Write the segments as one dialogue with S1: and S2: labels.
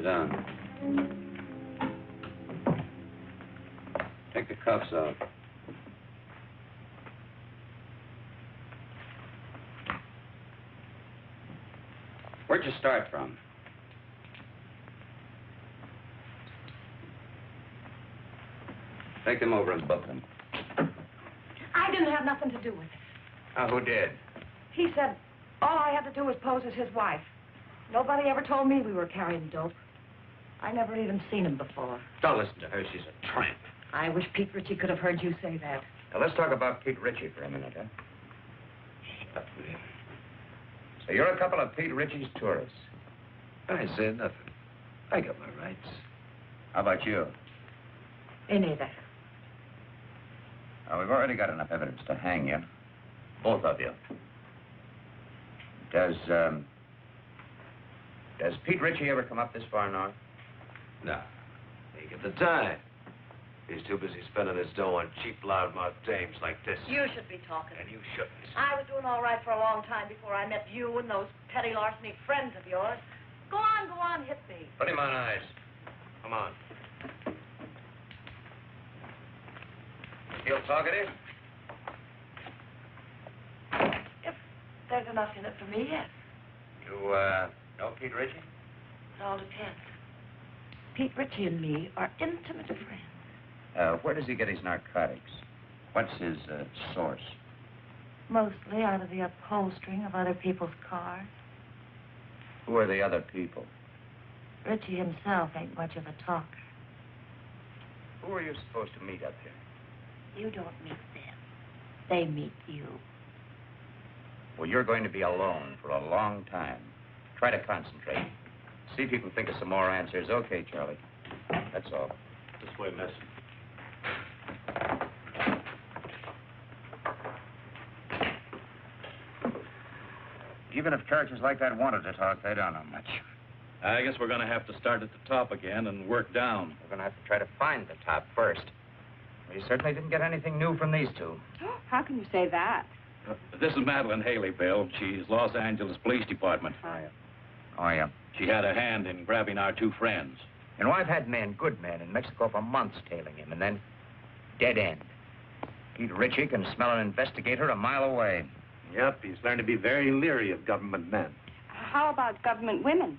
S1: Sit down. Take the cuffs off. Where'd you start from? Take them over and book them.
S2: I didn't have nothing to do with it.
S1: Who did?
S2: He said all I had to do was pose as his wife. Nobody ever told me we were carrying dope. I never even seen him before.
S1: Don't listen to her. She's a tramp.
S2: I wish Pete Ritchie could have heard you say that.
S1: Now, let's talk about Pete Ritchie for a minute, huh? Shut up, will you? So you're a couple of Pete Ritchie's tourists. I said nothing. I got my rights. How about you?
S2: Me neither.
S1: We've already got enough evidence to hang you. Both of you. Does Pete Ritchie ever come up this far north? No. He ain't got the time. He's too busy spending his dough on cheap, loudmouth dames like this.
S2: You should be talking.
S1: And you shouldn't.
S2: I was doing all right for a long time before I met you and those petty larceny friends of yours. Go on, hit me.
S1: Put him on ice. Come on. Feel talkative?
S2: If there's enough in it for me, yes.
S1: You, know Pete Ritchie?
S2: It all depends. Pete Ritchie and me are intimate friends.
S1: Where does he get his narcotics? What's his, source?
S2: Mostly out of the upholstering of other people's cars.
S1: Who are the other people?
S2: Ritchie himself ain't much of a talker.
S1: Who are you supposed to meet up here?
S2: You don't meet them. They meet you.
S1: Well, you're going to be alone for a long time. Try to concentrate. See if you can think of some more answers. Okay, Charlie. That's all. This way, miss. Even if characters like that wanted to talk, they don't know much.
S3: I guess we're going to have to start at the top again and work down.
S1: We're going to have to try to find the top first. We certainly didn't get anything new from these two.
S4: How can you say that?
S3: This is Madeline Haley, Bill. She's Los Angeles Police Department.
S1: Oh, yeah.
S3: She had a hand in grabbing our two friends.
S1: You know, I've had men, good men, in Mexico for months tailing him, and then dead end. Pete Ritchie can smell an investigator a mile away.
S5: Yep, he's learned to be very leery of government men.
S4: How about government women?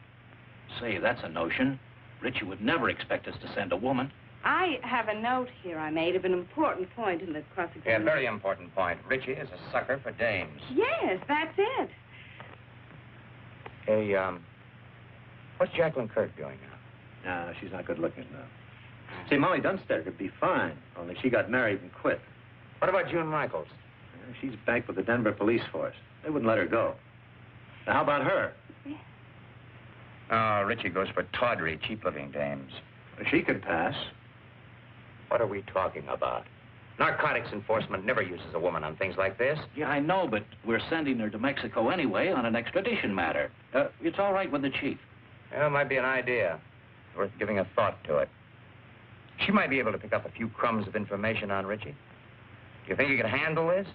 S3: Say, that's a notion. Ritchie would never expect us to send a woman.
S4: I have a note here I made of an important point in the cross-examination.
S1: Yeah, very important point. Ritchie is a sucker for dames.
S4: Yes, that's it.
S1: Hey, what's Jacqueline Kirk doing now?
S5: No, she's not good looking now. See, Molly Dunster could be fine, only she got married and quit.
S1: What about June Michaels?
S5: She's back with the Denver police force. They wouldn't let her go. Now, how about her?
S4: Yeah.
S1: Oh, Ritchie goes for tawdry, cheap-looking dames.
S5: She could pass.
S1: What are we talking about? Narcotics enforcement never uses a woman on things like this.
S3: Yeah, I know, but we're sending her to Mexico anyway on an extradition matter. It's all right with the chief.
S1: Well, it might be an idea. Worth giving a thought to it. She might be able to pick up a few crumbs of information on Ritchie. Do you think you can handle this?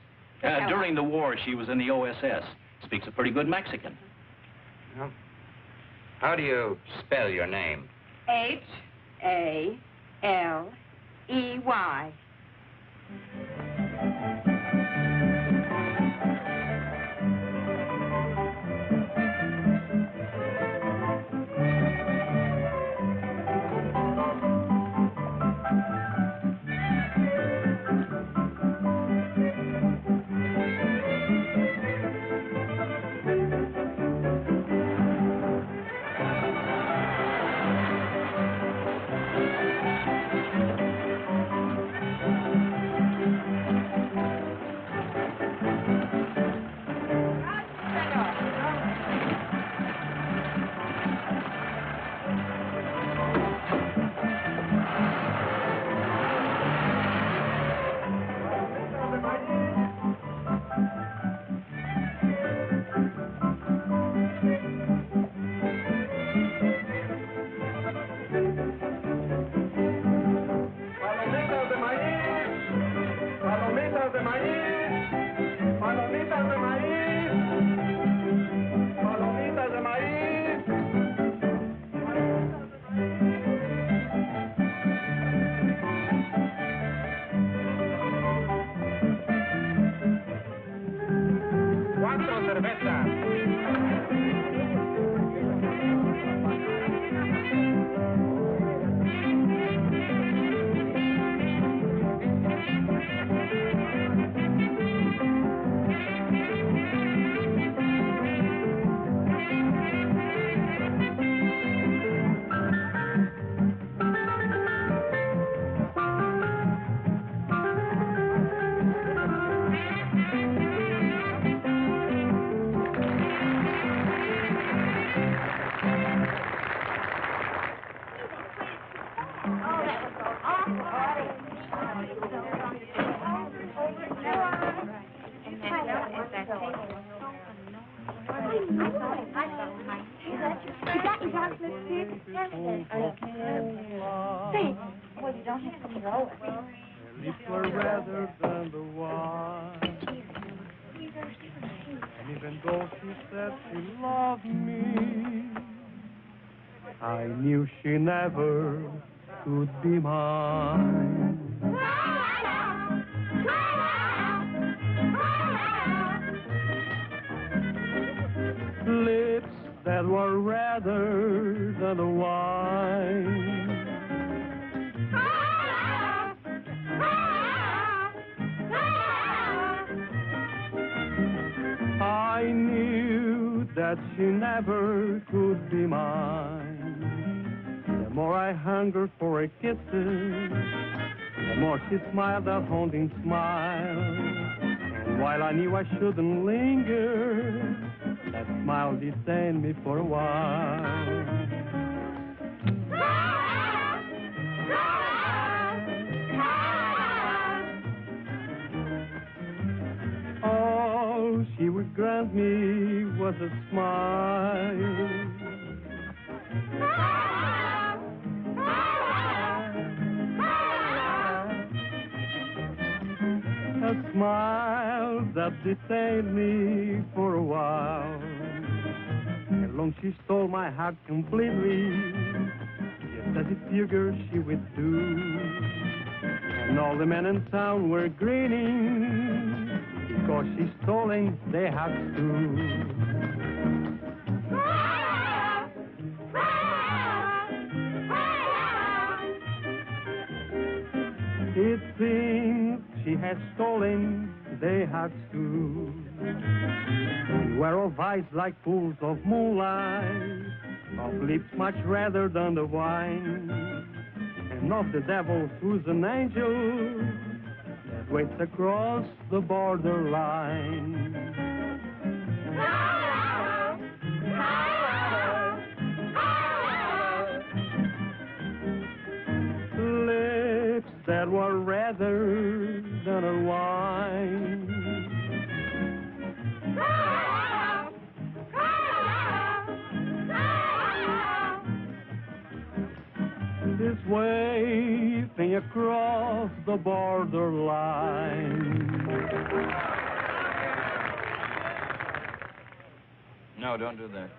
S3: During the war, she was in the OSS. Speaks a pretty good Mexican.
S1: Well, how do you spell your name?
S4: Haley.
S2: Say, well, you don't have to throw it.
S6: Her lips were redder than the wine. And even though she said she loved me, I knew she never could be mine. Lips that were redder than the wine. I knew that she never could be mine. The more I hungered for her kisses, the more she smiled that haunting smile. And while I knew I shouldn't linger, that smile detained me for a while. All she would grant me was a smile. A smile that detained me for a while. And long she stole my heart completely, just as it figured she would do. And all the men in town were grinning, because she's stolen their hearts too. It seems she has stolen their hearts too. We were of eyes like pools of moonlight, of lips much redder than the wine, and of the devil who's an angel that waits across the borderline. Lips that were redder than a wine. This waving across the borderline.
S1: No, don't do that.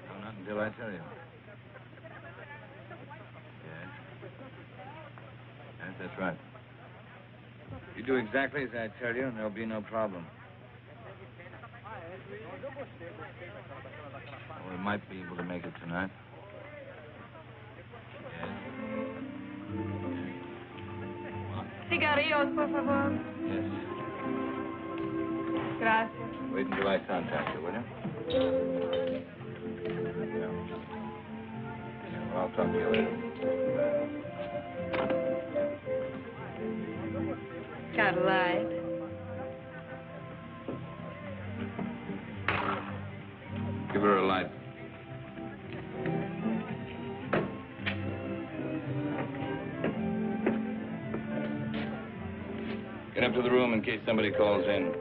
S1: No, not until I tell you. Yes. Yes, that's right. You do exactly as I tell you, and there'll be no problem. Well, we might be able to make it tonight.
S4: Cigarrillos, por favor.
S1: Yes.
S4: Gracias.
S1: Wait until I contact you, will you? Yeah, well, I'll talk to you later.
S4: Got a light?
S1: Give her a light. Get up to the room in case somebody calls in.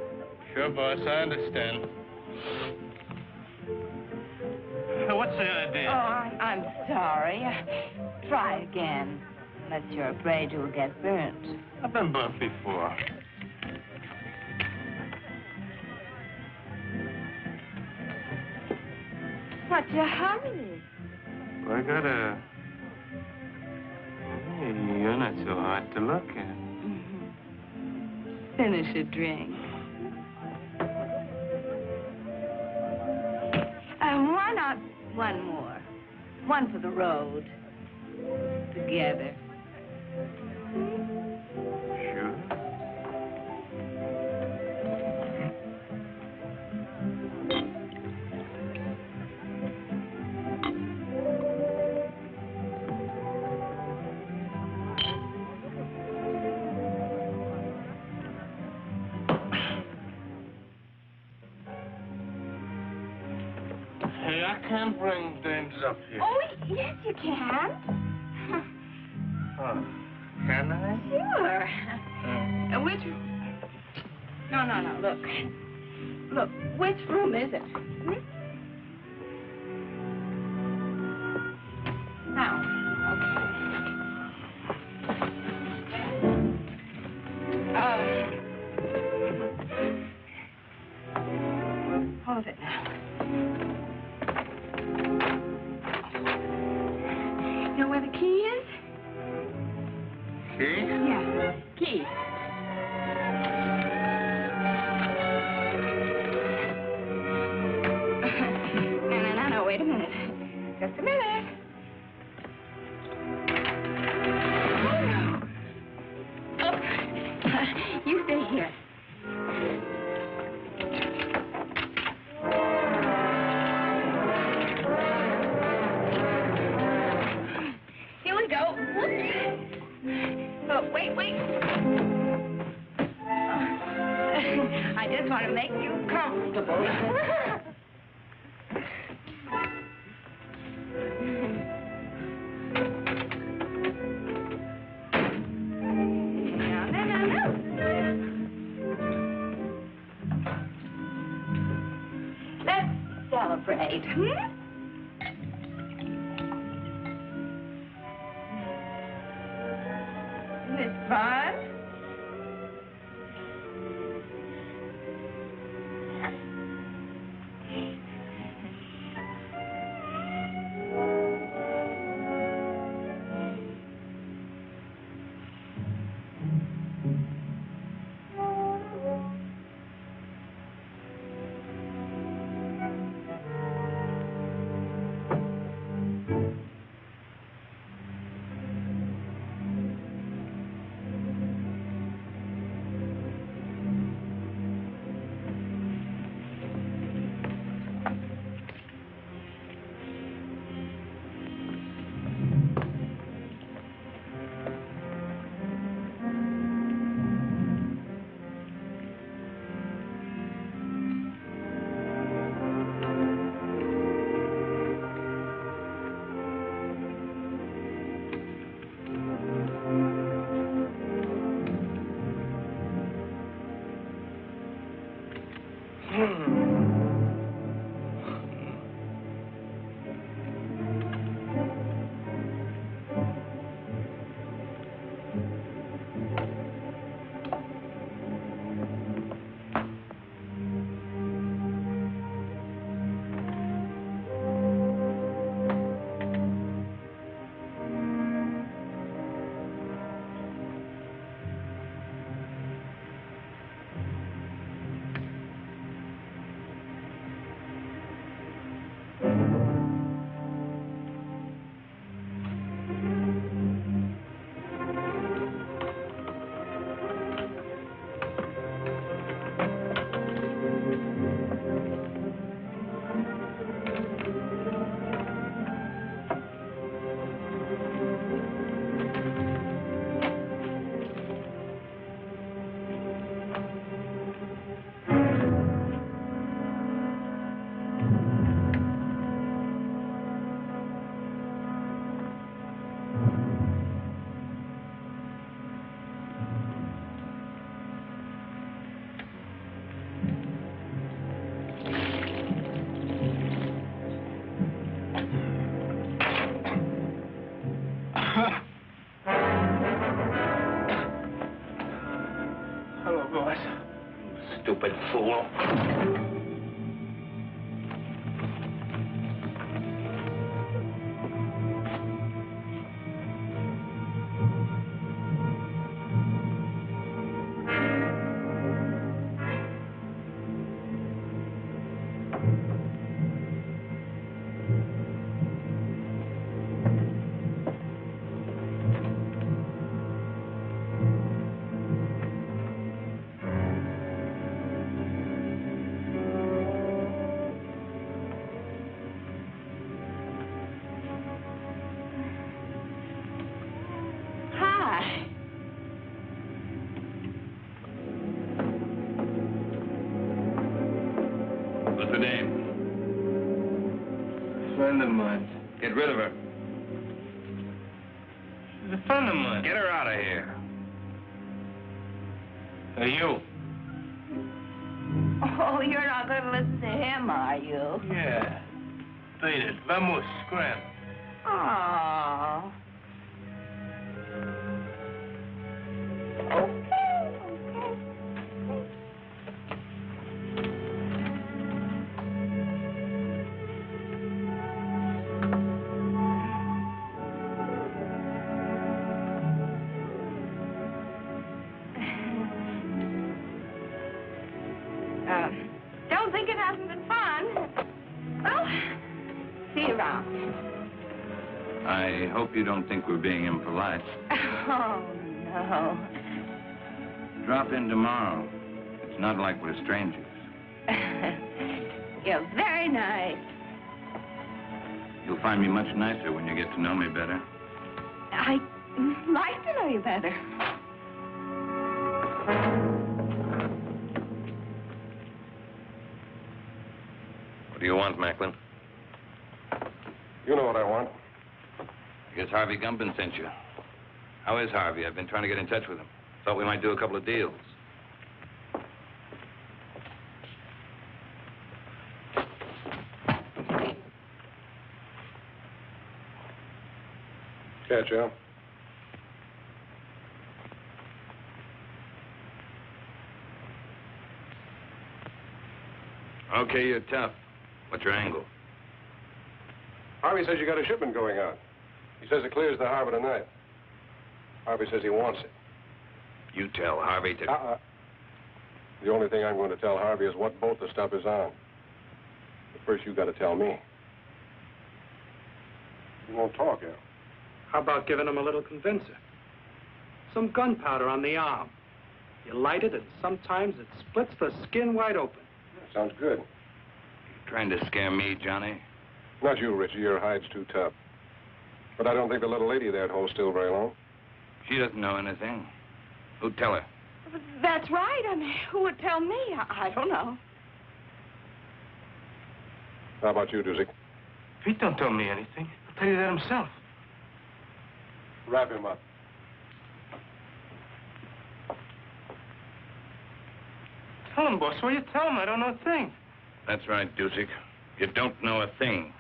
S6: Sure, boss, I understand. What's the idea?
S4: Oh, I'm sorry. Try again. Unless you're afraid you'll get burnt.
S6: I've been burnt before.
S4: What's your hurry?
S6: Well, I gotta... Hey, you're not so hard to look at.
S4: Finish a drink. Why not one more? One for the road. Together.
S6: Sure. Hey, I can't bring dames up here.
S2: Oh, yes, you can.
S6: Oh, can I?
S2: Sure.
S4: Which... No, look. Look, which room is it? tea. No, wait a minute. Just a minute. Oh, you stay here. Here we go. Oh, wait. I just want to make you comfortable. No. Let's celebrate, Isn't this fun?
S7: Hello, boss. Stupid fool.
S1: What's the name?
S7: A friend of mine.
S1: Get rid of her.
S7: She's a friend of mine.
S1: Get her out of here.
S7: Hey, you.
S4: Oh, you're not going to listen to him, are you?
S7: Yeah. Beat it. Vamos, scram.
S4: Aww. Okay.
S1: I hope you don't think we're being impolite.
S4: Oh, no.
S1: Drop in tomorrow. It's not like we're strangers.
S4: You're very nice.
S1: You'll find me much nicer when you get to know me better.
S4: I'd like to know you better.
S1: What do you want, Macklin?
S8: You know what I want.
S1: I guess Harvey Gumpin sent you. How is Harvey? I've been trying to get in touch with him. Thought we might do a couple of deals.
S8: Catch up.
S1: Okay, you're tough. What's your angle?
S8: Harvey says you got a shipment going out. He says it clears the harbor tonight. Harvey says he wants it.
S1: You tell Harvey to...
S8: The only thing I'm going to tell Harvey is what boat the stuff is on. But first, you got to tell me. You won't talk, Al.
S6: How about giving him a little convincer? Some gunpowder on the arm. You light it, and sometimes it splits the skin wide open.
S8: Sounds good.
S1: Trying to scare me, Johnny?
S8: Not you, Richie. Your hide's too tough. But I don't think the little lady there'd hold still very long.
S1: She doesn't know anything. Who'd tell her?
S2: That's right. I mean, who would tell me? I don't know.
S8: How about you, Doozy?
S7: Pete don't tell me anything. He'll tell you that himself.
S8: Wrap him up.
S7: Tell him, boss. What you tell him? I don't know a thing.
S1: That's right, Dusick. You don't know a thing.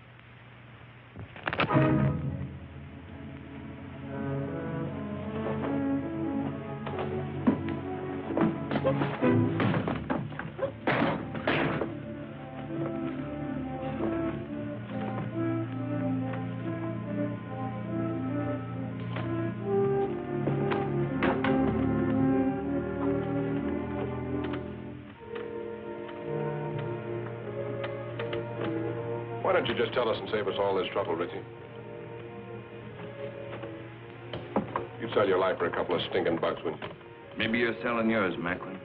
S8: Why don't you just tell us and save us all this trouble, Richie? You'd sell your life for a couple of stinking bucks, wouldn't you?
S1: Maybe you're selling yours, Macklin.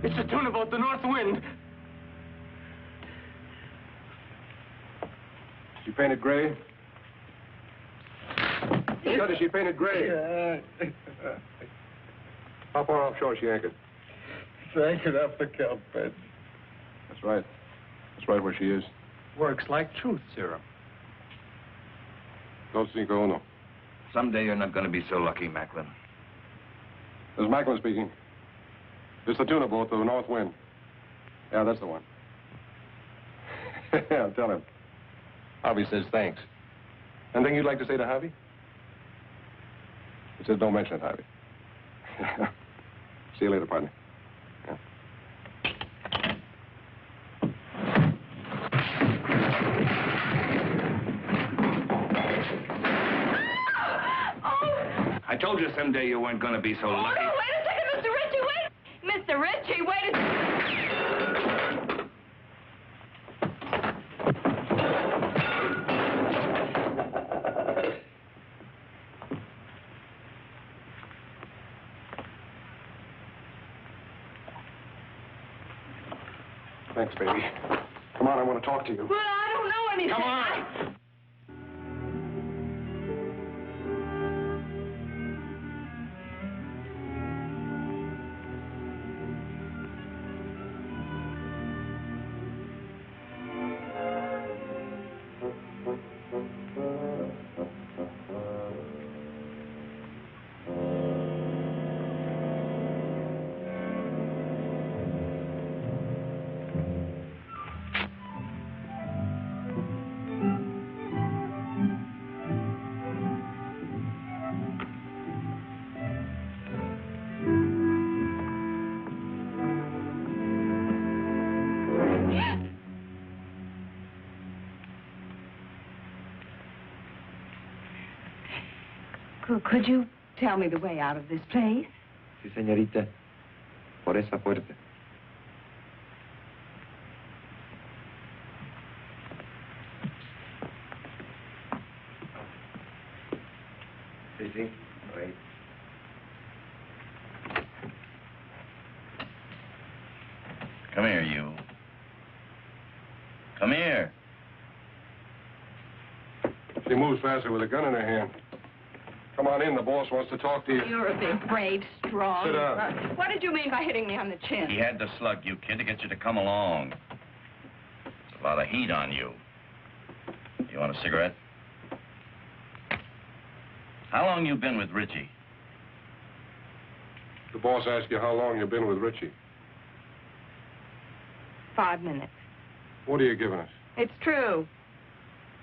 S7: It's the tune about the north wind.
S8: She painted gray? Scott, is she painted gray? How far offshore is she anchored?
S6: It's anchored off the kelp bed.
S8: That's right. That's right where she is.
S6: Works like truth serum.
S8: Dos cinco uno.
S1: Someday you're not going to be so lucky, Macklin.
S8: This is Macklin speaking. It's the tuna boat, the North Wind. Yeah, that's the one. Yeah, tell him. Harvey says thanks. Anything you'd like to say to Harvey? He says don't mention it, Harvey. See you later, partner. Yeah.
S1: I told you someday you weren't going to be so lucky.
S2: Oh, no, wait a second, Mr. Ritchie, wait. Mr. Ritchie, wait a...
S8: Thanks, baby. Come on, I want to talk to you.
S2: Well, I don't know anything.
S1: Come on.
S4: Could you tell me the way out of this place?
S9: Sí, señorita. Por esa puerta. Sí, sí. Ahí.
S3: Come here, you. Come here.
S8: She moves faster with a gun in her hand. Come on in, the boss wants to talk to you.
S4: You're a big, brave, strong...
S8: Sit down.
S4: What did you mean by hitting me on the chin?
S3: He had to slug you, kid, to get you to come along. There's a lot of heat on you. You want a cigarette? How long you been with Richie?
S8: The boss asked you how long you've been with Richie.
S4: 5 minutes.
S8: What are you giving us?
S4: It's true.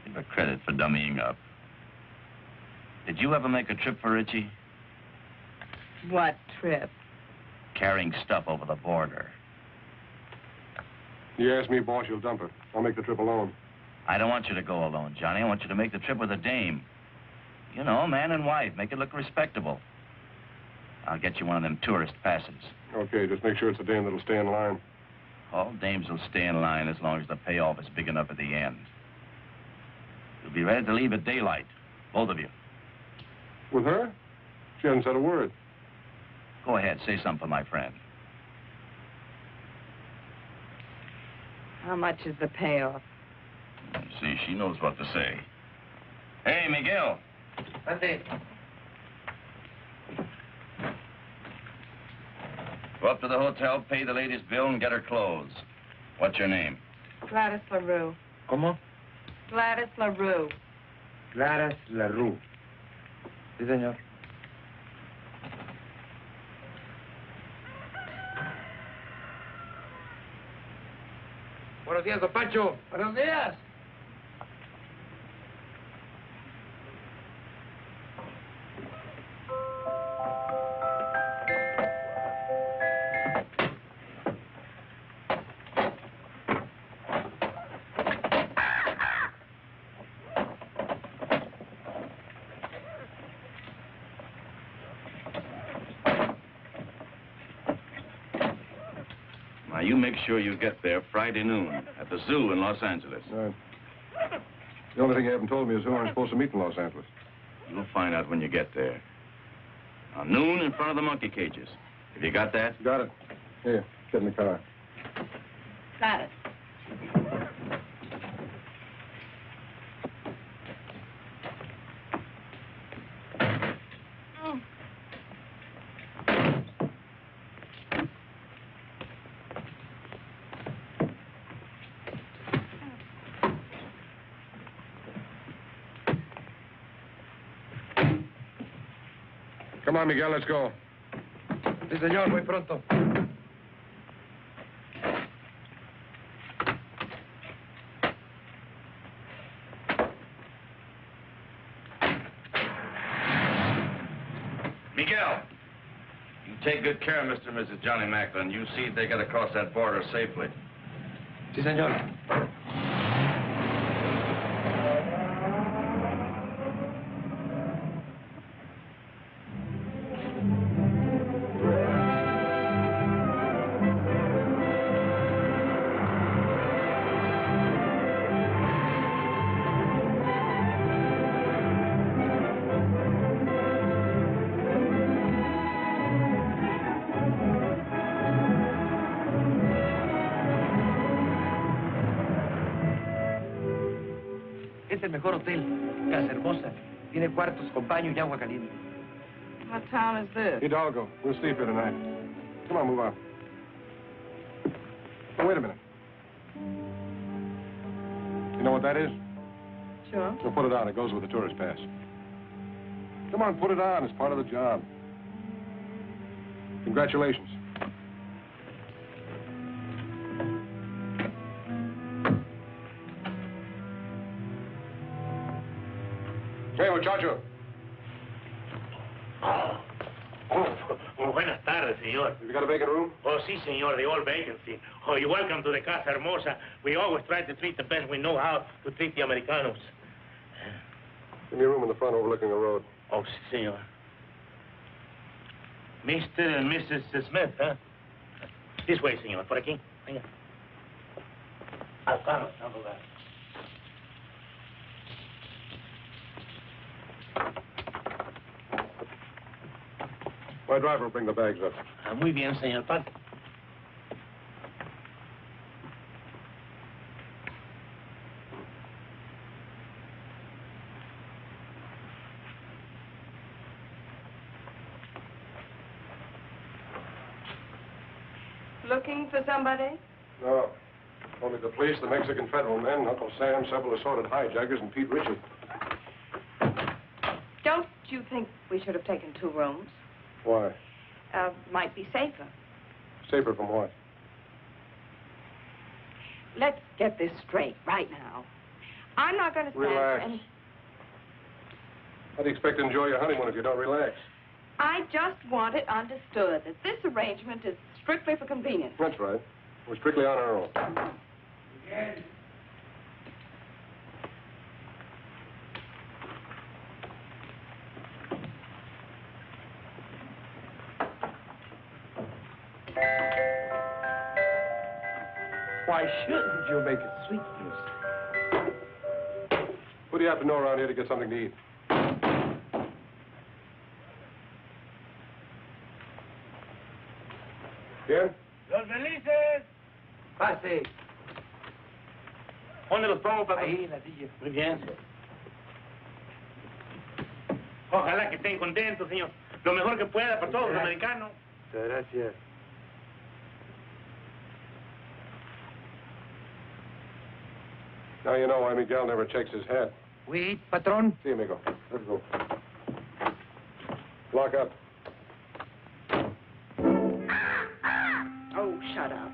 S3: Give a credit for dummying up. Did you ever make a trip for Richie?
S4: What trip?
S3: Carrying stuff over the border.
S8: You ask me, boss, you'll dump it. I'll make the trip alone.
S3: I don't want you to go alone, Johnny. I want you to make the trip with a dame. You know, man and wife. Make it look respectable. I'll get you one of them tourist passes.
S8: Okay, just make sure it's a dame that'll stay in line.
S3: All dames will stay in line as long as the payoff is big enough at the end. You'll be ready to leave at daylight, both of you.
S8: With her? She hasn't said a word.
S3: Go ahead, say something for my friend.
S4: How much is the payoff?
S3: See, she knows what to say. Hey, Miguel.
S9: Ante.
S3: Go up to the hotel, pay the lady's bill, and get her clothes. What's your name?
S4: Gladys LaRue.
S9: ¿Cómo?
S4: Gladys LaRue.
S9: Gladys LaRue. Sí, señor. Buenos días, don Pancho. Buenos días.
S3: Now, you make sure you get there Friday noon at the zoo in Los Angeles.
S8: Right. The only thing you haven't told me is who I'm supposed to meet in Los Angeles.
S3: You'll find out when you get there. Now, noon in front of the monkey cages. Have you got that?
S8: Got it. Here, get in the car.
S4: Gladys.
S8: Come on, Miguel, let's go.
S9: Sí, señor, muy pronto.
S3: Miguel, you take good care of Mr. and Mrs. Johnny Macklin. You see if they get across that border safely.
S9: Sí, señor. Es el mejor hotel. Casa hermosa. Tiene cuartos con baño y agua caliente.
S4: What town is this?
S8: Hidalgo, we'll sleep here tonight. Come on, move on. Oh, wait a minute. You know what that is?
S4: Sure.
S8: So put it on. It goes with the tourist pass. Come on, put it on. It's part of the job. Congratulations. Hey, muchacho.
S10: Oh, buenas tardes, señor.
S8: Have you got a vacant room?
S10: Oh, sí, señor, the old vacancy. Oh, you're welcome to the Casa Hermosa. We always try to treat the best we know how to treat the Americanos.
S8: Give me a room in the front overlooking the road.
S10: Oh, sí, señor. Mr. and Mrs. Smith, huh? This way, señor. Por aquí. Venga. Al carro, al lugar.
S8: My driver will bring the bags up.
S10: Muy bien, señor. Pase.
S2: Looking for somebody?
S8: No. Only the police, the Mexican federal men, Uncle Sam, several assorted hijackers, and Pete Ritchie.
S2: Don't you think we should have taken 2 rooms?
S8: Why?
S2: Might be safer.
S8: Safer from what?
S2: Let's get this straight right now. I'm not going to stand
S8: Relax.
S2: for any...
S8: How do you expect to enjoy your honeymoon if you don't relax?
S2: I just want it understood that this arrangement is strictly for convenience.
S8: That's right. We're strictly on our own.
S9: Why shouldn't you make it sweet music?
S8: What do you have to know around here to get something to eat? Bien?
S10: Los felices.
S9: Pase.
S10: ¿Dónde los pongo, papá?
S9: Ahí, en la silla.
S10: Muy bien. Ojalá que estén contentos, señor. Lo mejor que pueda para todos los americanos.
S9: Muchas gracias.
S8: Now you know why Miguel never checks his hat.
S9: Wait, patron.
S8: See, amigo. Let's go. Lock up.
S2: Oh, shut up.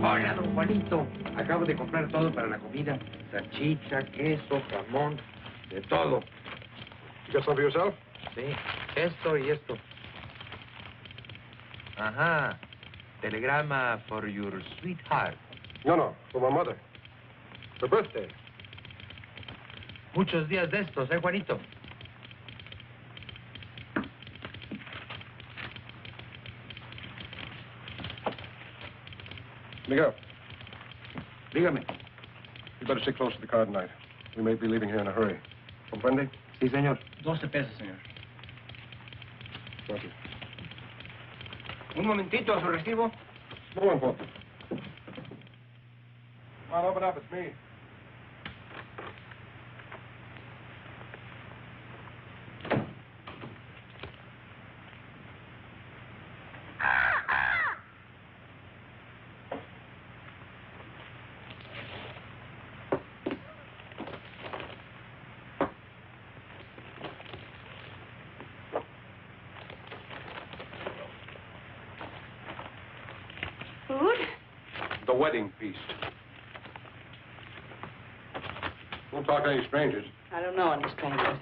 S9: Hola, don Juanito. Acabo de comprar todo para la comida. Salchicha, queso, jamón, de todo.
S8: You got some for yourself?
S9: Sí, esto y esto. Ajá. Telegrama for your sweetheart.
S8: No, for my mother. Her birthday.
S9: Muchos días de estos, Juanito?
S8: Miguel,
S9: Dígame.
S8: you better stick close to the car tonight. We may be leaving here in a hurry. Comprende?
S9: Sí, señor. 12 pesos, señor.
S8: Gracias.
S9: Un momentito, su recibo.
S8: No one phone. Come on, open up. It's me.
S4: Food?
S8: The wedding feast. Don't talk to any strangers.
S4: I don't know any strangers.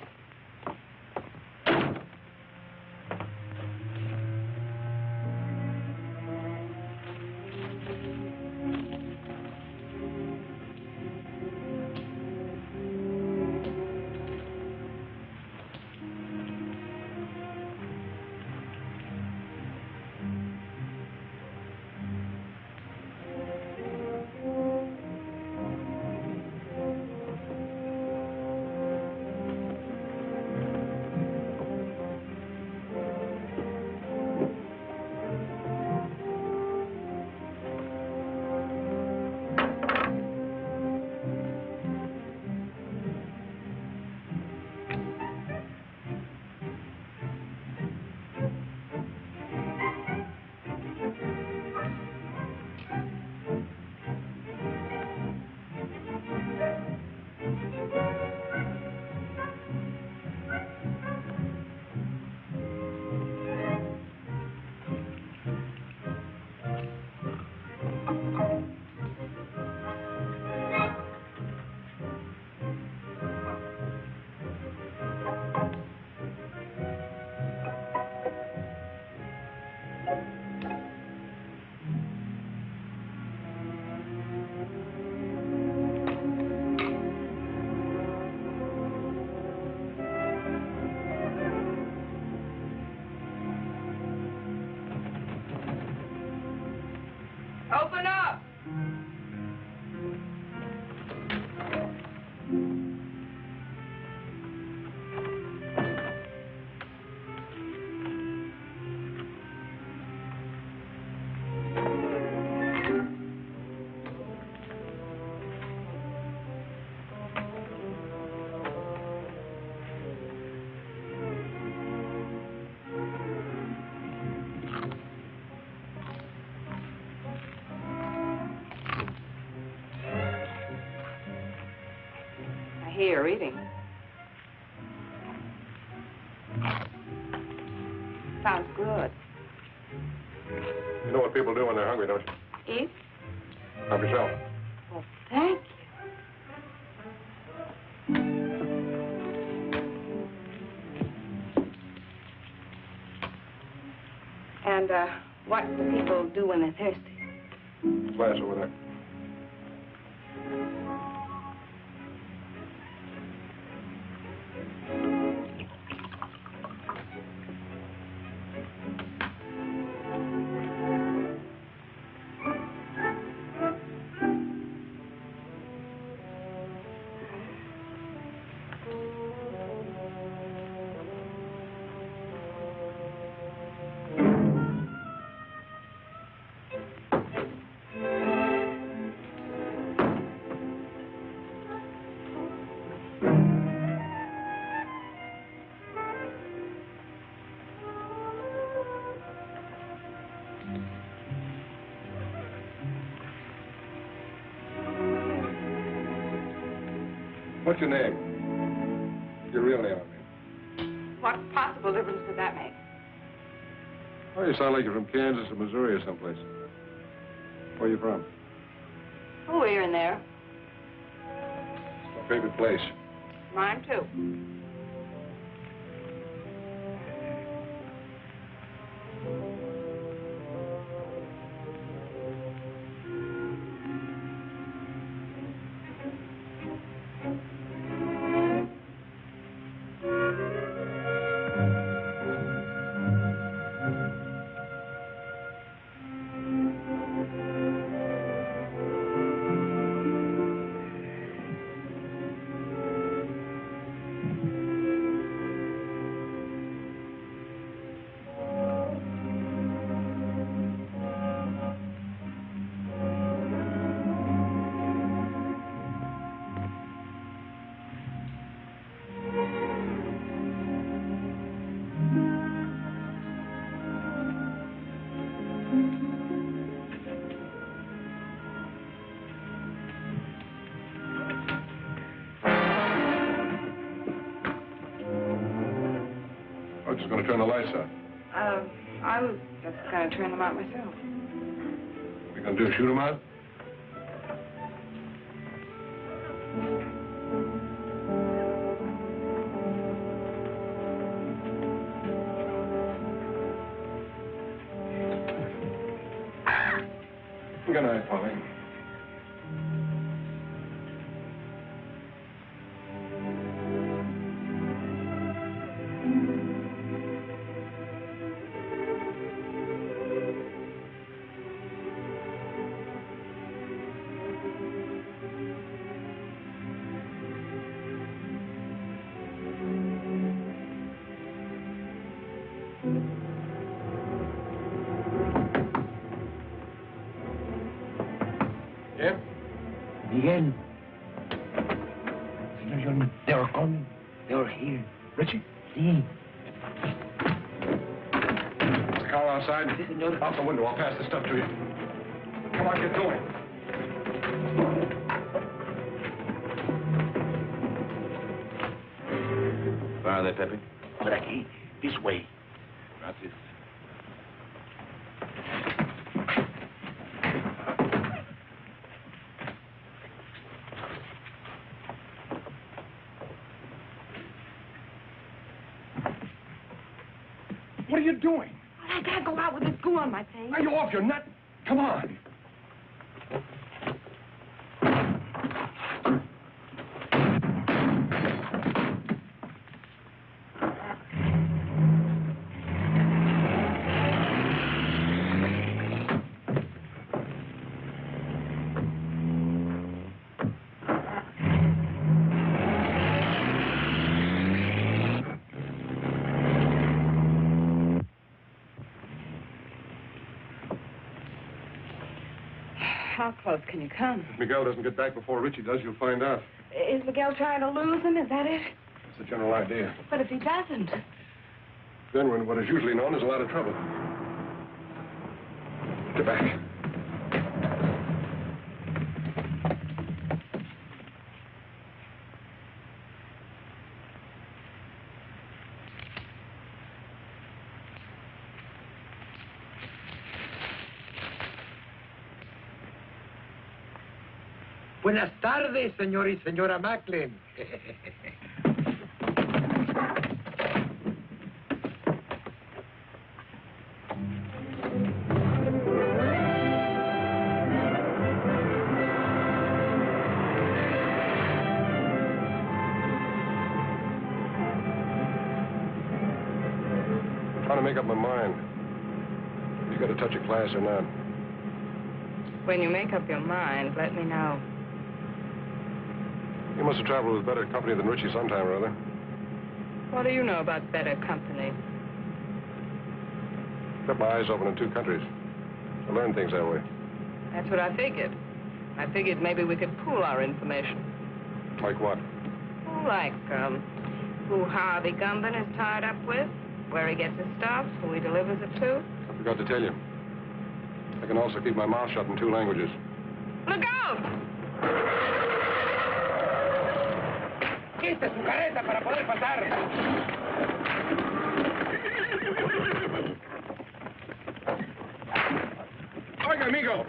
S2: Open up! Here, eating. Sounds good.
S8: You know what people do when they're hungry, don't you?
S2: Eat?
S8: Help yourself.
S2: Well, thank you. And, what do people do when they're thirsty?
S8: Glass over there. What's your name? Your real name, I mean.
S2: What possible difference could that make?
S8: Oh, you sound like you're from Kansas or Missouri or someplace. Where are you from?
S2: Oh, here and there.
S8: My favorite place.
S2: Mine, too.
S8: going to turn the lights out?
S2: I'm just going to turn them out myself.
S8: What are you going to do, shoot them out? Good night, Polly.
S9: Miguel. Senor John, they are coming. They are here.
S8: Richie?
S9: See.
S8: The car outside?
S9: Si, senor.
S8: Out the window. I'll pass the stuff to you. Come on, get going.
S3: Where are they, Pepe?
S10: Por aquí. This way.
S3: Gracias.
S8: What are you doing?
S2: I can't go out with this goo on my face.
S8: Are you off your nut? Come on.
S2: How close can you come?
S8: If Miguel doesn't get back before Richie does, you'll find out.
S2: Is Miguel trying to lose him? Is that it?
S8: That's the general idea.
S2: But if he doesn't?
S8: Then we're in what is usually known as a lot of trouble. Get back.
S9: Buenas tardes, señor y señora Macklin.
S8: I'm trying to make up my mind. You got a touch of class or not?
S2: When you make up your mind, let me know.
S8: You must have traveled with better company than Richie sometime or other.
S2: What do you know about better company?
S8: Kept my eyes open in two countries. I learned things that way.
S2: That's what I figured. I figured maybe we could pool our information.
S8: Like what?
S2: Like, who Harvey Gumben is tied up with, where he gets his stuff, who he delivers it to.
S8: I forgot to tell you. I can also keep my mouth shut in 2 languages.
S2: Look out!
S9: Quite su careta para poder pasar.
S8: Oiga, amigo.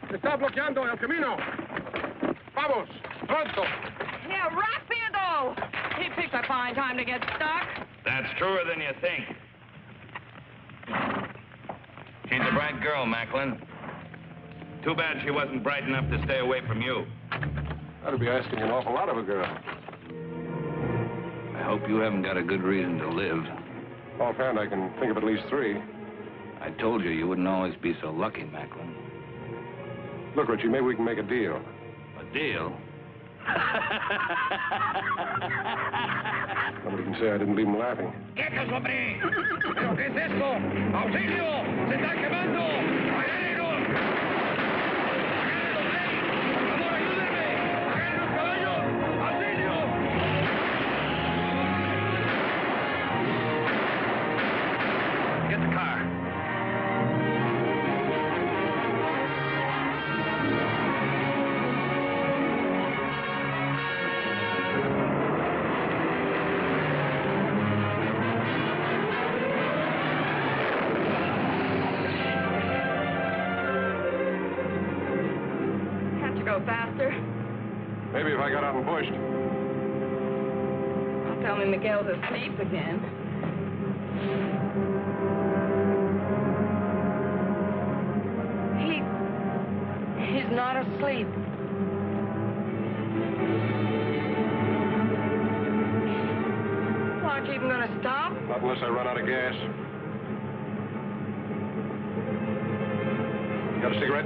S8: Se está bloqueando el camino. Vamos, pronto.
S2: Yeah, rápido! He picked a fine time to get stuck.
S3: That's truer than you think. She's a bright girl, Macklin. Too bad she wasn't bright enough to stay away from you.
S8: That'd be asking an awful lot of a girl.
S3: I hope you haven't got a good reason to live.
S8: Offhand, I can think of at least 3.
S3: I told you you wouldn't always be so lucky, Macklin.
S8: Look, Richie, maybe we can make a deal.
S3: A deal?
S8: Nobody can say I didn't leave him laughing.
S9: ¡Quietos, hombre! ¿Pero qué es esto? ¡Auxilio! ¡Se está quemando! ¡Agárenos! ¡Agarren los reyes! ¡Por favor, ayúdenme! ¡Agarren los caballos! ¡Auxilio!
S3: Get the car.
S8: Maybe if I got out and pushed.
S4: Don't tell me Miguel's asleep again.
S2: He's not asleep. Aren't you even going to stop?
S8: Not unless I run out of gas. Got a cigarette?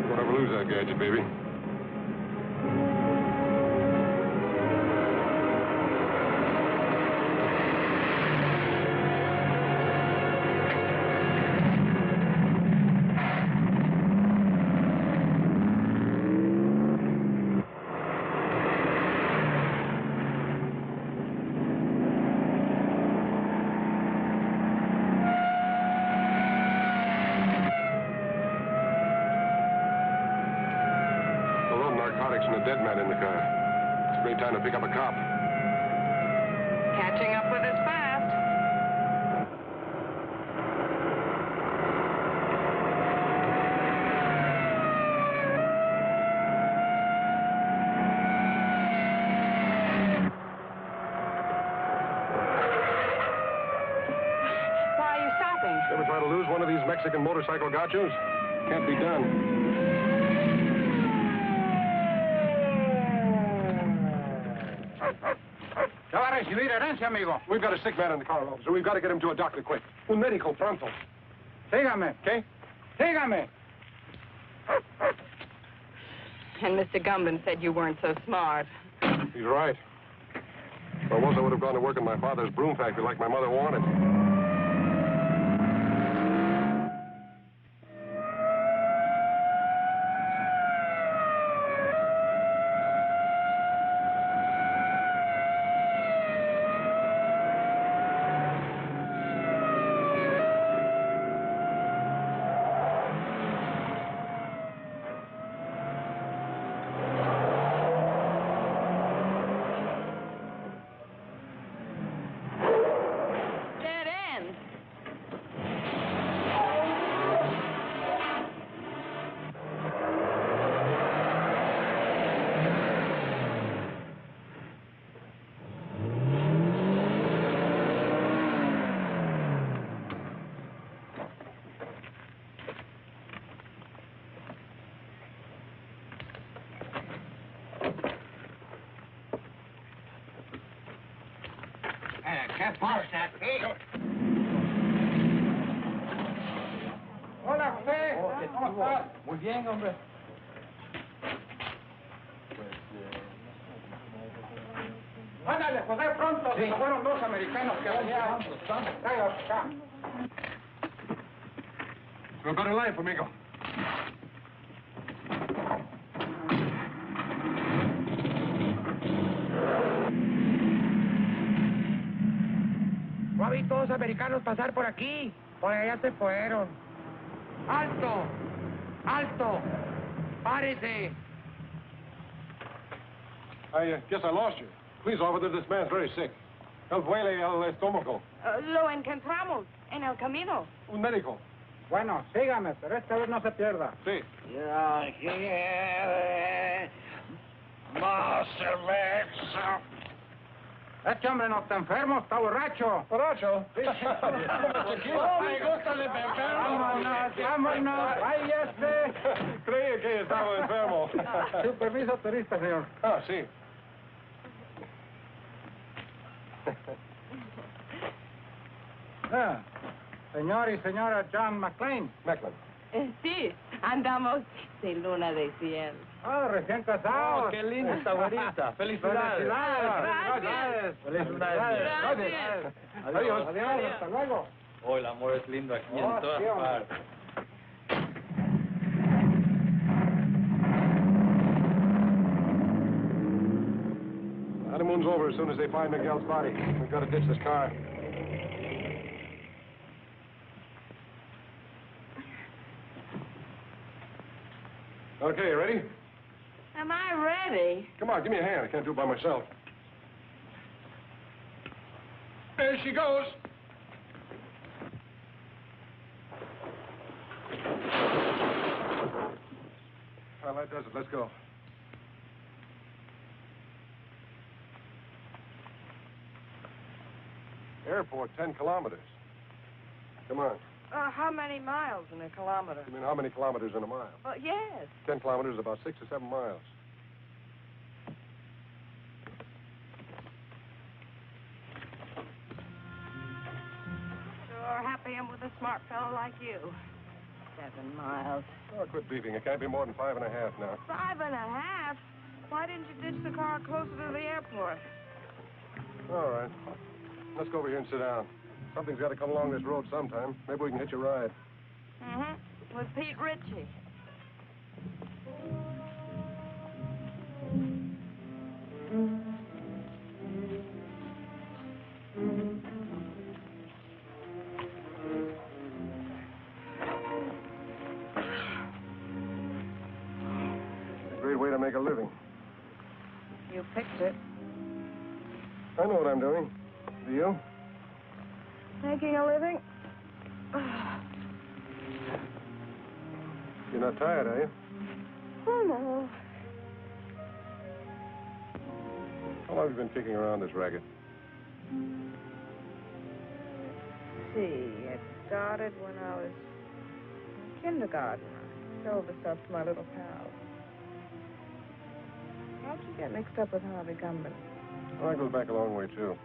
S8: Don't ever lose that gadget, baby. And a dead man in the car. It's a great time to pick up a cop.
S2: Catching up with us fast. Why are you stopping?
S8: Ever try to lose one of these Mexican motorcycle gauchos? Can't be done. We've got a sick man in the car, officer. We've got to get him to a doctor quick. Un médico pronto.
S6: Sígame.
S8: Okay?
S6: Sígame.
S2: And Mr. Gumben said you weren't so smart.
S8: He's right. If I was, I would have gone to work in my father's broom factory like my mother wanted.
S6: ¿Qué pasa aquí? Hola, José. ¿Cómo estás?
S11: Muy bien, hombre.
S6: Ándale, José, pronto. Sí. Fueron dos americanos que venían. Tráigalos acá.
S8: We've got a life, amigo.
S6: No vi todos americanos pasar por aquí. Por allá se fueron. ¡Alto! ¡Alto! ¡Párese!
S8: I guess I lost you. Please, officer, this man's very sick. Él duele el estómago.
S2: Lo encontramos en el camino.
S8: Un médico.
S6: Bueno, sígame, pero esta vez no se pierda.
S8: Sí.
S9: Ya quiere más cerveza.
S6: Este hombre no está enfermo, está borracho.
S8: ¿Borracho?
S6: Sí.
S9: Oh, me gusta el enfermo.
S6: Vámonos, vámonos. Váyase.
S8: Creí que estaba enfermo.
S6: Su permiso turista, señor.
S8: Ah, sí.
S6: Ah, señor y señora John McLean.
S8: Macklin.
S4: Sí, andamos de luna de cielo.
S6: Ah, recién casados.
S11: Oh, qué linda esta güerita. Felicidades.
S6: Felicidades.
S11: Felicidades.
S6: Gracias.
S8: Adiós.
S6: Adiós, hasta luego.
S11: Oh, el amor es lindo aquí
S6: Oh,
S11: en todas
S6: sí, hombre.
S11: partes.
S8: Honeymoon's over as soon as they find Miguel's body. We've got to ditch this car. Okay, you ready?
S4: Am I ready?
S8: Come on, give me a hand. I can't do it by myself. There she goes. Well, that does it. Let's go. Airport, 10 kilometers. Come on.
S2: How many miles in a kilometer?
S8: You mean how many kilometers in a mile?
S2: Yes.
S8: 10 kilometers is about 6 or 7 miles.
S2: Sure happy I'm with a smart fellow like you. 7 miles.
S8: Oh, quit beefing. It can't be more than 5.5 now.
S2: 5.5? Why didn't you ditch the car closer to the airport?
S8: All right. Let's go over here and sit down. Something's got to come along this road sometime. Maybe we can hitch a ride.
S2: Mm-hmm. With Pete Ritchie.
S8: A great way to make a living.
S2: You picked it.
S8: I know what I'm doing. Do you?
S2: Making a living?
S8: You're not tired, are you?
S2: Oh, no.
S8: How long have you been kicking around this racket?
S2: See, it started when I was in kindergarten. I sold the stuff to my little pals. How'd you get mixed up with Harvey Gumman?
S8: Well, that goes back a long way, too.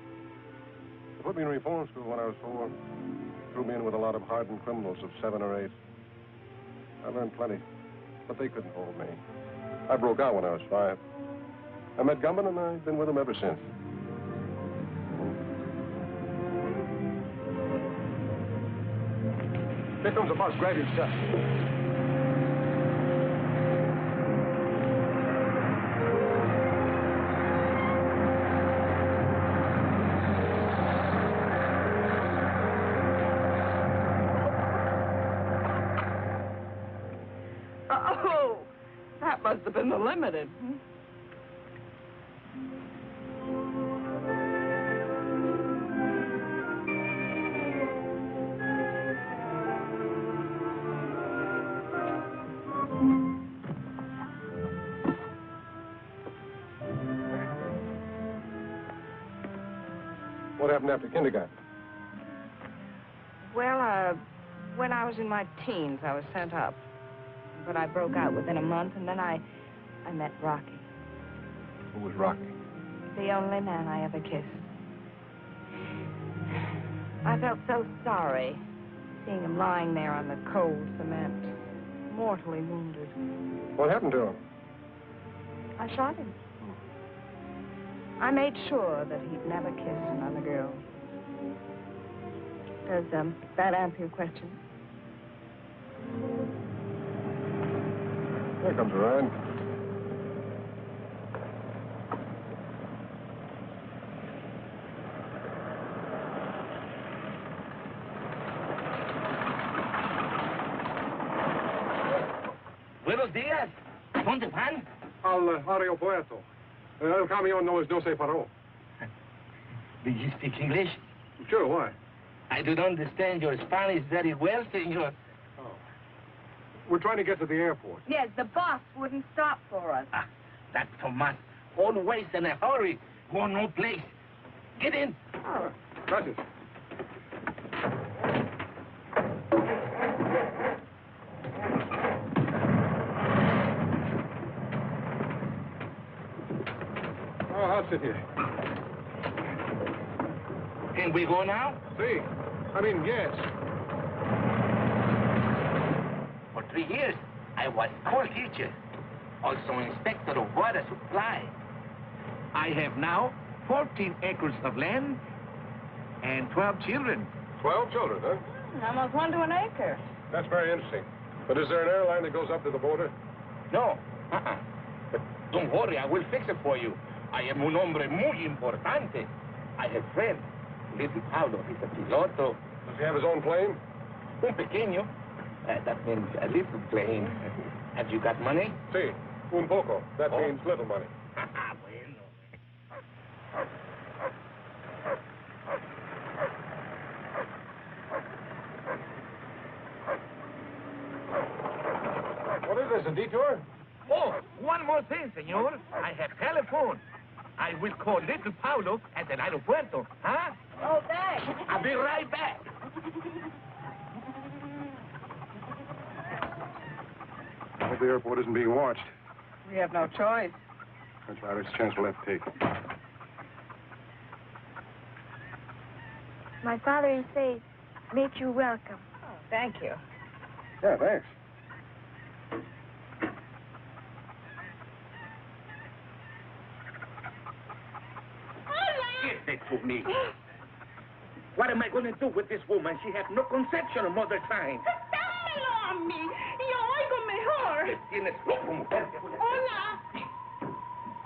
S8: They put me in reform school when I was 4. Threw me in with a lot of hardened criminals of 7 or 8. I learned plenty, but they couldn't hold me. I broke out when I was 5. I met Gumman, and I've been with him ever since. Here comes the bus. Grab your stuff.
S2: Oh, that must have been the limited.
S8: What happened after kindergarten?
S2: Well, when I was in my teens, I was sent up. But I broke out within a month, and then I met Rocky.
S8: Who was Rocky?
S2: The only man I ever kissed. I felt so sorry seeing him lying there on the cold cement, mortally wounded.
S8: What happened to him?
S2: I shot him. I made sure that he'd never kiss another girl. Does that answer your question?
S8: Here comes a ride.
S10: Buenos días. ¿Dónde van?
S8: Al aeropuerto. El camión no se paró.
S10: Do you speak English?
S8: Sure, why?
S10: I do not understand your Spanish very well, senor.
S8: Oh. We're trying to get to the airport.
S2: Yes, the bus wouldn't stop for us.
S10: Ah, that Tomas. Always in a hurry. Go no place. Get in.
S2: Oh.
S8: Gracias. Oh, I'll sit here.
S10: Can we go now?
S8: See. I mean, yes.
S10: For 3 years, I was school teacher, also inspector of water supply. I have now 14 acres of land and 12 children.
S8: 12 children, huh?
S2: Almost 1 to an acre.
S8: That's very interesting. But is there an airline that goes up to the border?
S10: No. But don't worry, I will fix it for you. I am un hombre muy importante. I have friend, little Paulo. He's a piloto.
S8: Does he have his own plane?
S10: Un pequeño. That means a little plane. Have you got money?
S8: Si. Un poco. That means little money.
S10: Bueno.
S8: this, a detour?
S10: Oh, one more thing, senor. I have telephone. I will call little Paulo at the aeropuerto, huh?
S2: Oh, thanks.
S10: I'll be right back.
S8: I hope the airport isn't being watched.
S2: We have no choice.
S8: That's about it's a chance we'll have to take.
S12: My father, he says, make you welcome.
S2: Oh, thank you.
S8: Yeah, thanks.
S10: Give it to me. What am I going to do with this woman? She has no conception of mother time.
S4: Dámelo a mí. Yo oigo mejor.
S10: Tienes loco, mujer.
S4: Hola.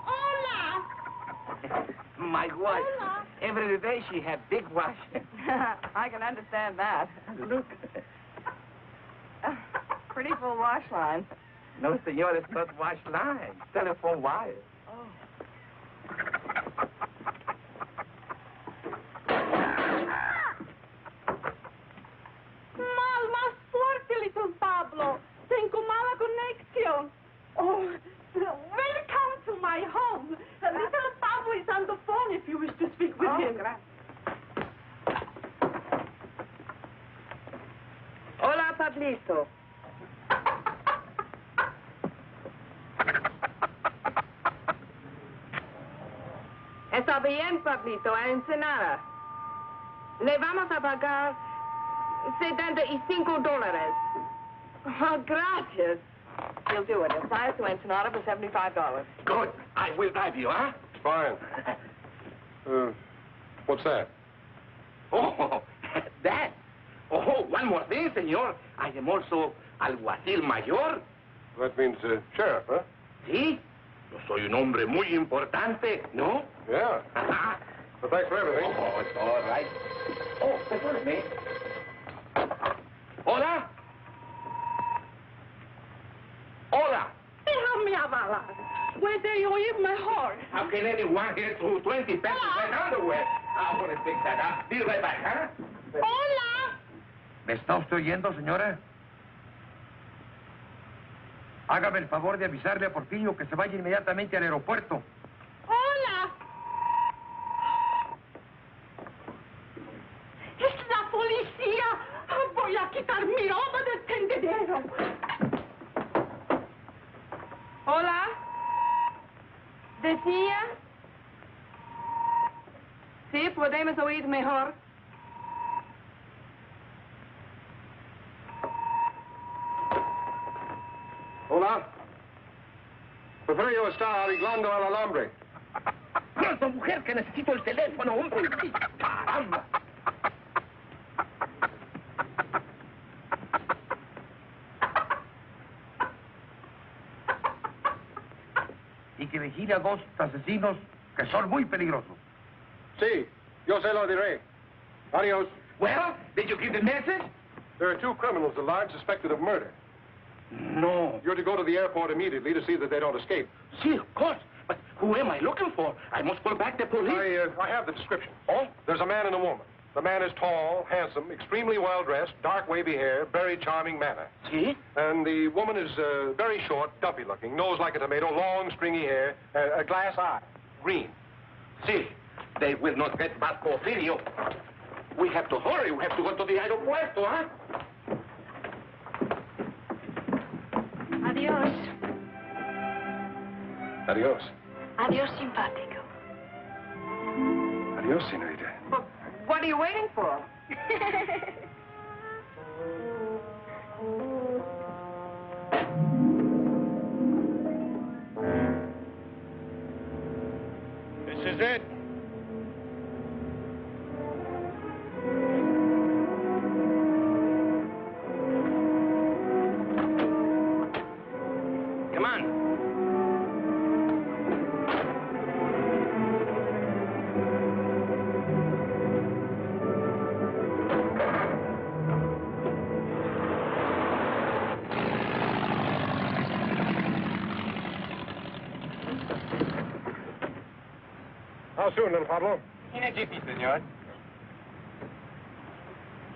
S4: Hola.
S10: My wife.
S4: Hola.
S10: Every day she has big wash.
S2: I can understand that.
S10: Look.
S2: Pretty full wash line.
S10: No, senor, it's not wash line. Telephone wire.
S2: Oh.
S4: Mal, más fuerte, little Pablo. Tengo mala conexión. Oh, welcome to my home. Little Pablo is on the phone if you wish to speak with him.
S2: Hola, Pablito. Está bien, Pablito, a Ensenada. Le vamos a pagar $75. Oh, gracias. He'll do it. He'll fly us to Ensenada for $75.
S10: Good. I will drive you, huh?
S8: Fine. What's that?
S10: Oh, that. Oh, one more thing, senor. I am also alguacil mayor.
S8: That means sheriff, huh?
S10: Sí. Yo soy un hombre muy importante, ¿no?
S8: Yeah. Well, thanks for everything.
S10: Oh, it's all right. Oh, perdóneme. Hola. Hola.
S4: Déjame hablar. Puede oír mejor.
S10: How can anyone get through 20 pesos in underwear? I'm going to fix that up. Be right back, huh?
S4: Hola.
S1: ¿Me está usted oyendo, señora? Hágame el favor de avisarle a Porfirio que se vaya inmediatamente al aeropuerto.
S4: Hola. Es la policía. Voy a quitar mi ropa del tendedero.
S2: Hola. ¿Decía? Sí, podemos oír mejor.
S8: Hola. Porfirio está arreglando el alambre.
S10: ¡Pronto, mujer, que necesito el teléfono, hombre! ¡Caramba!
S1: Y que vigile a dos asesinos que son muy peligrosos.
S8: Sí, yo se lo diré. Adios.
S10: Well, did you give the message?
S8: There are two criminals alive suspected of murder.
S10: No.
S8: You're to go to the airport immediately to see that they don't escape.
S10: See, of course. But who am I looking for? I must call back the police.
S8: I have the description.
S10: Oh?
S8: There's a man and a woman. The man is tall, handsome, extremely well-dressed, dark wavy hair, very charming manner.
S10: See?
S8: And the woman is very short, dumpy-looking, nose like a tomato, long, stringy hair, a glass eye, green.
S10: See, they will not get back Porfirio. We have to hurry. We have to go to the aeropuerto, huh?
S12: Adiós.
S8: Adios.
S12: Adiós, simpático.
S8: Adios, señorita.
S2: But what are you waiting for?
S8: This is it.
S10: Come on.
S8: How soon, little Pablo?
S11: In a jiffy, senor.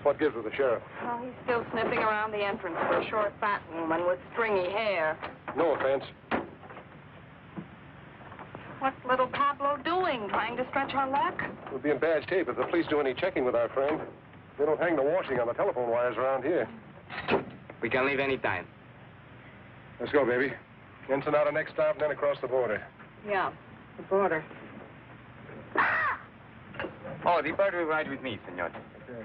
S8: What gives with the sheriff?
S2: Oh, he's still sniffing around the entrance for a short, fat woman with stringy hair.
S8: No offense.
S2: What's little Pablo doing? Trying to stretch our luck?
S8: We'll be in bad shape if the police do any checking with our friend. They don't hang the washing on the telephone wires around here.
S11: We can leave any time.
S8: Let's go, baby. Ensenada next stop, and then across the border.
S2: Yeah, the border.
S11: Oh, the bird will ride with me, senor.
S8: Okay.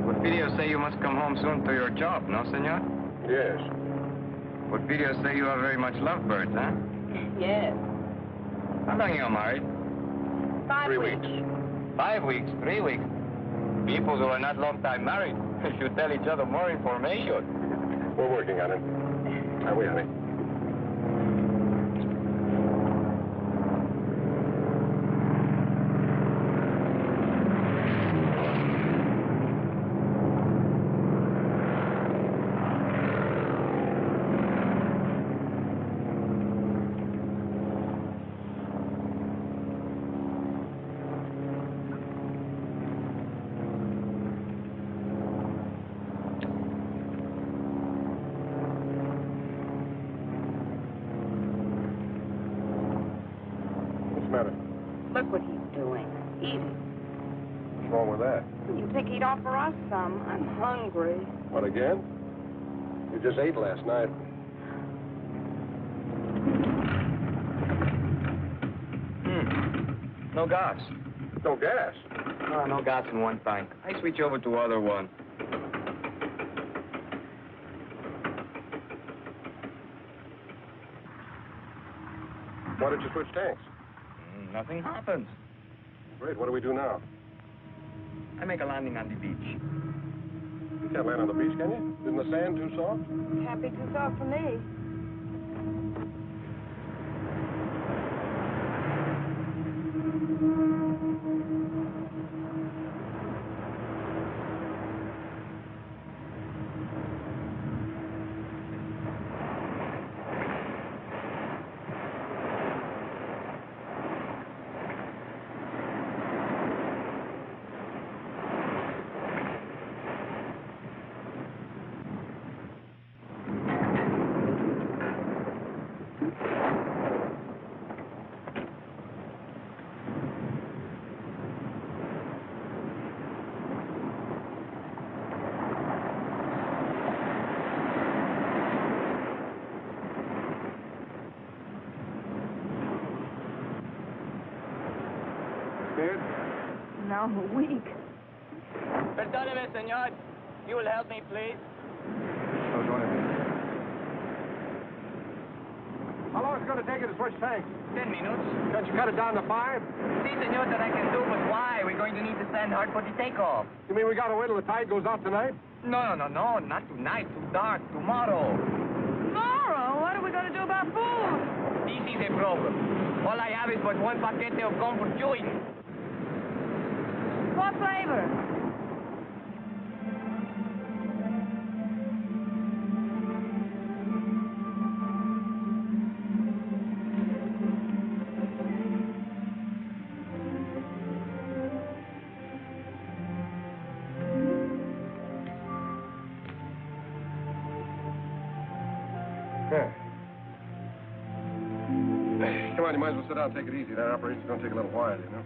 S11: Would video say you must come home soon to your job, no, senor?
S8: Yes.
S11: Would video say you are very much lovebirds, huh?
S2: Yes.
S11: How long you married?
S2: 5 weeks.
S11: 5 weeks, 3 weeks. People who are not long time married should tell each other more information.
S8: We're working on it. Are we, honey?
S2: Look what he's doing. Eating.
S8: What's wrong with that?
S2: You think he'd offer us some? I'm hungry.
S8: What, again? You just ate last night.
S11: No gas.
S8: No gas?
S11: No, no gas in one tank. I switch over to other one.
S8: Why did you switch tanks?
S11: Nothing happens.
S8: Great, what do we do now?
S11: I make a landing on the beach.
S8: You can't land on the beach, can you? Isn't the sand too soft?
S2: Can't be too soft for me. No, a week.
S11: Perdóneme, señor. You will help me, please.
S8: Oh, go ahead. How long is it going to take you to switch tanks?
S11: 10 minutes.
S8: Can't you cut it down to 5?
S11: See, senor, that I can do, but why? We're going to need to stand hard for the takeoff.
S8: You mean we got to wait till the tide goes out tonight?
S11: No, not tonight. Too dark. Tomorrow.
S2: Tomorrow? What are we going to do about food?
S11: This is a problem. All I have is but one paquete of comfort chewing.
S2: What flavor?
S8: Yeah. Come on, you might as well sit down and take it easy. That operation's going to take a little while, you know.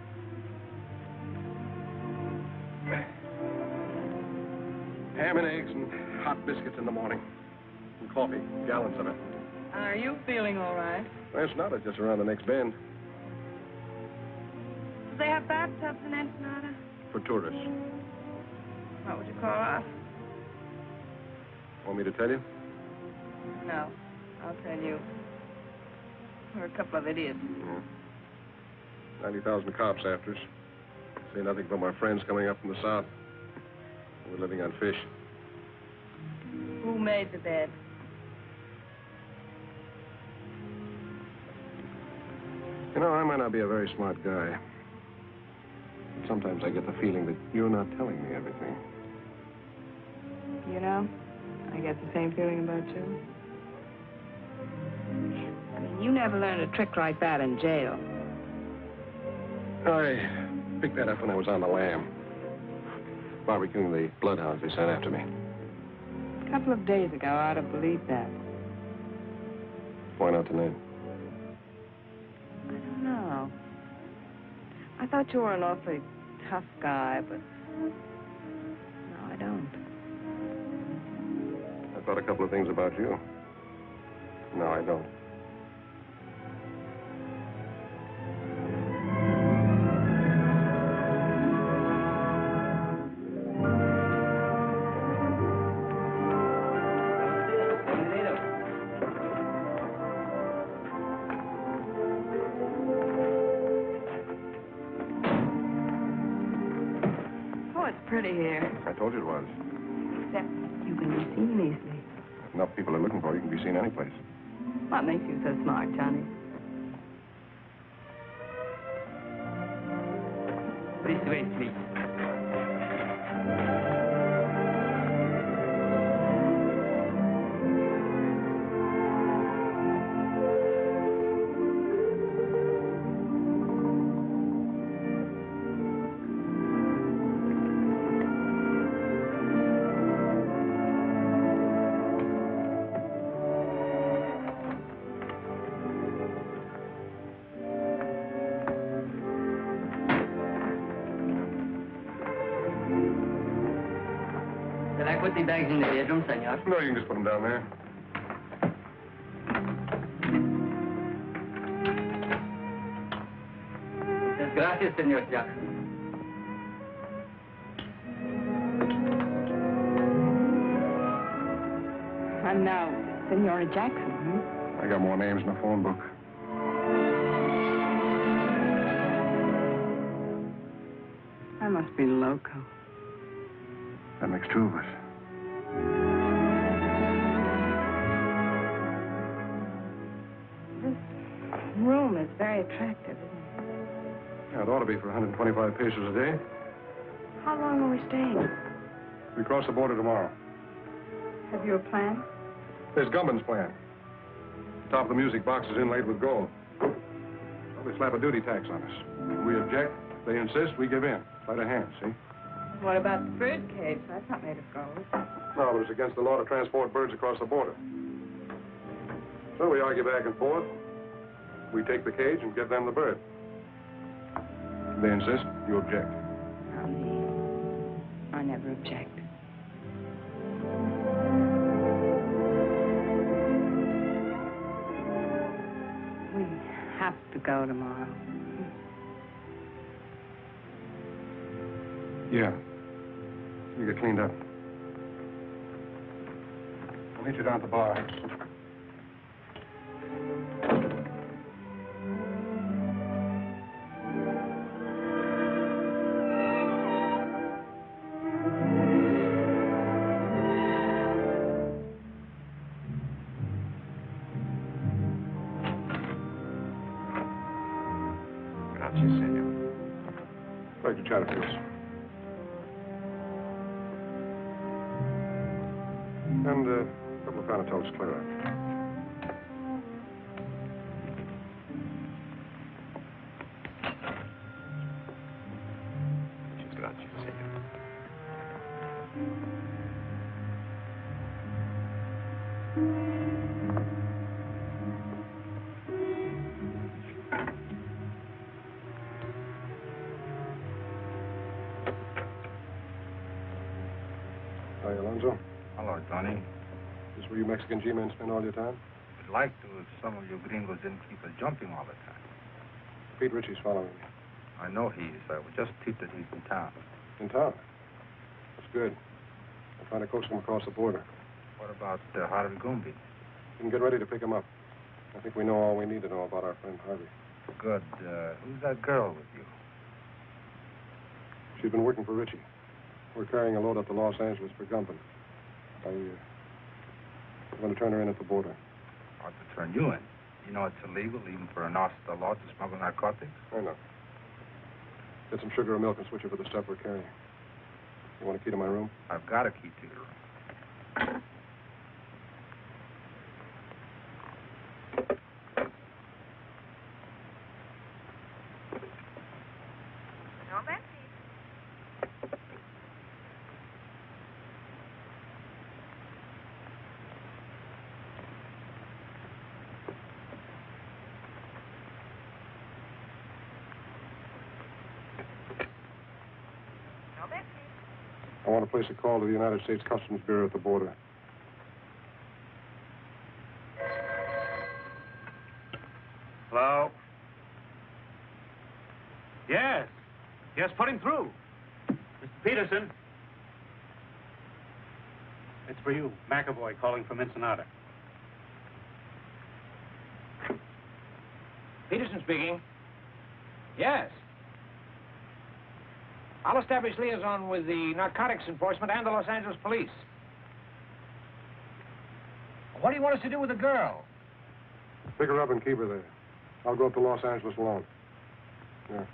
S8: Ham and eggs and hot biscuits in the morning. And coffee, gallons of it.
S2: Are you feeling all right?
S8: Well, it's not. It's just around the next bend.
S2: Do they have bathtubs in Ensenada?
S8: For tourists.
S2: What would you call us?
S8: Want me to tell you?
S2: No, I'll tell you. We're a couple of idiots.
S8: Yeah. 90,000 cops after us. Say nothing but my friends coming up from the south. We're living on fish.
S2: Who made the bed?
S8: You know, I might not be a very smart guy. But sometimes I get the feeling that you're not telling me everything.
S2: You know, I get the same feeling about you. I mean, you never learned a trick like that in jail.
S8: I picked that up when I was on the lam. Barbecuing the bloodhounds they sent after me.
S2: A couple of days ago, I'd have believed that.
S8: Why not tonight?
S2: I don't know. I thought you were an awfully tough guy, but no, I don't.
S8: I thought a couple of things about you. No, I don't.
S2: Pretty here.
S8: I told you it was.
S2: Except you can be seen easily.
S8: If enough people are looking for you, you can be seen any place.
S2: What makes you so smart, Johnny?
S10: This way, please.
S13: Put the bags in the bedroom, senor.
S8: No, you can just put them down there.
S13: Muchas gracias, senor Jackson.
S2: I'm now Senora Jackson,
S8: I got more names in the phone book.
S2: I must be loco.
S8: That makes two of us.
S2: This room is very attractive, isn't it?
S8: Yeah, it ought to be for 125 pesos a day.
S2: How long are we staying?
S8: We cross the border tomorrow.
S2: Have you a plan?
S8: There's Gumman's plan. The top of the music box is inlaid with gold. Well, they slap a duty tax on us. We object, they insist, we give in. By the hand, see?
S2: What about the bird cage? That's not made of gold.
S8: No, but it's against the law to transport birds across the border. So we argue back and forth. We take the cage and give them the bird. They insist, you object.
S2: Not me. I never object. We have to go tomorrow.
S8: Yeah. You get cleaned up. I'll meet you down at the bar.
S1: Gracias, senor.
S8: Thank you, Chatterfields. And a couple of Panatellas clear out.
S1: Muchas gracias, senor.
S8: Hi, Alonzo.
S14: Hello, Johnny.
S8: This where you Mexican G-men spend all your time?
S14: I'd like to if some of you gringos didn't keep us jumping all the time.
S8: Pete Ritchie's following me.
S14: I know he is. I was just peeped that he's in town.
S8: In town? That's good. I'm trying to coax him across the border.
S14: What about Harvey Goomby?
S8: You can get ready to pick him up. I think we know all we need to know about our friend Harvey.
S14: Good. Who's that girl with you?
S8: She's been working for Ritchie. We're carrying a load up to Los Angeles for Gumpan. I'm going to turn her in at the border.
S14: Or to turn you in. You know it's illegal, even for an officer of the law, to smuggle narcotics?
S8: I know. Get some sugar or milk and switch it for the stuff we're carrying. You want a key to my room?
S14: I've got a key to your room.
S8: I want to place a call to the United States Customs Bureau at the border.
S5: Hello? Yes. Yes, put him through. Mr. Peterson. It's for you. McAvoy calling from Ensenada.
S10: Peterson speaking. Yes. I'll establish liaison with the narcotics enforcement and the Los Angeles police. What do you want us to do with the girl?
S8: Pick her up and keep her there. I'll go up to Los Angeles alone. Yeah.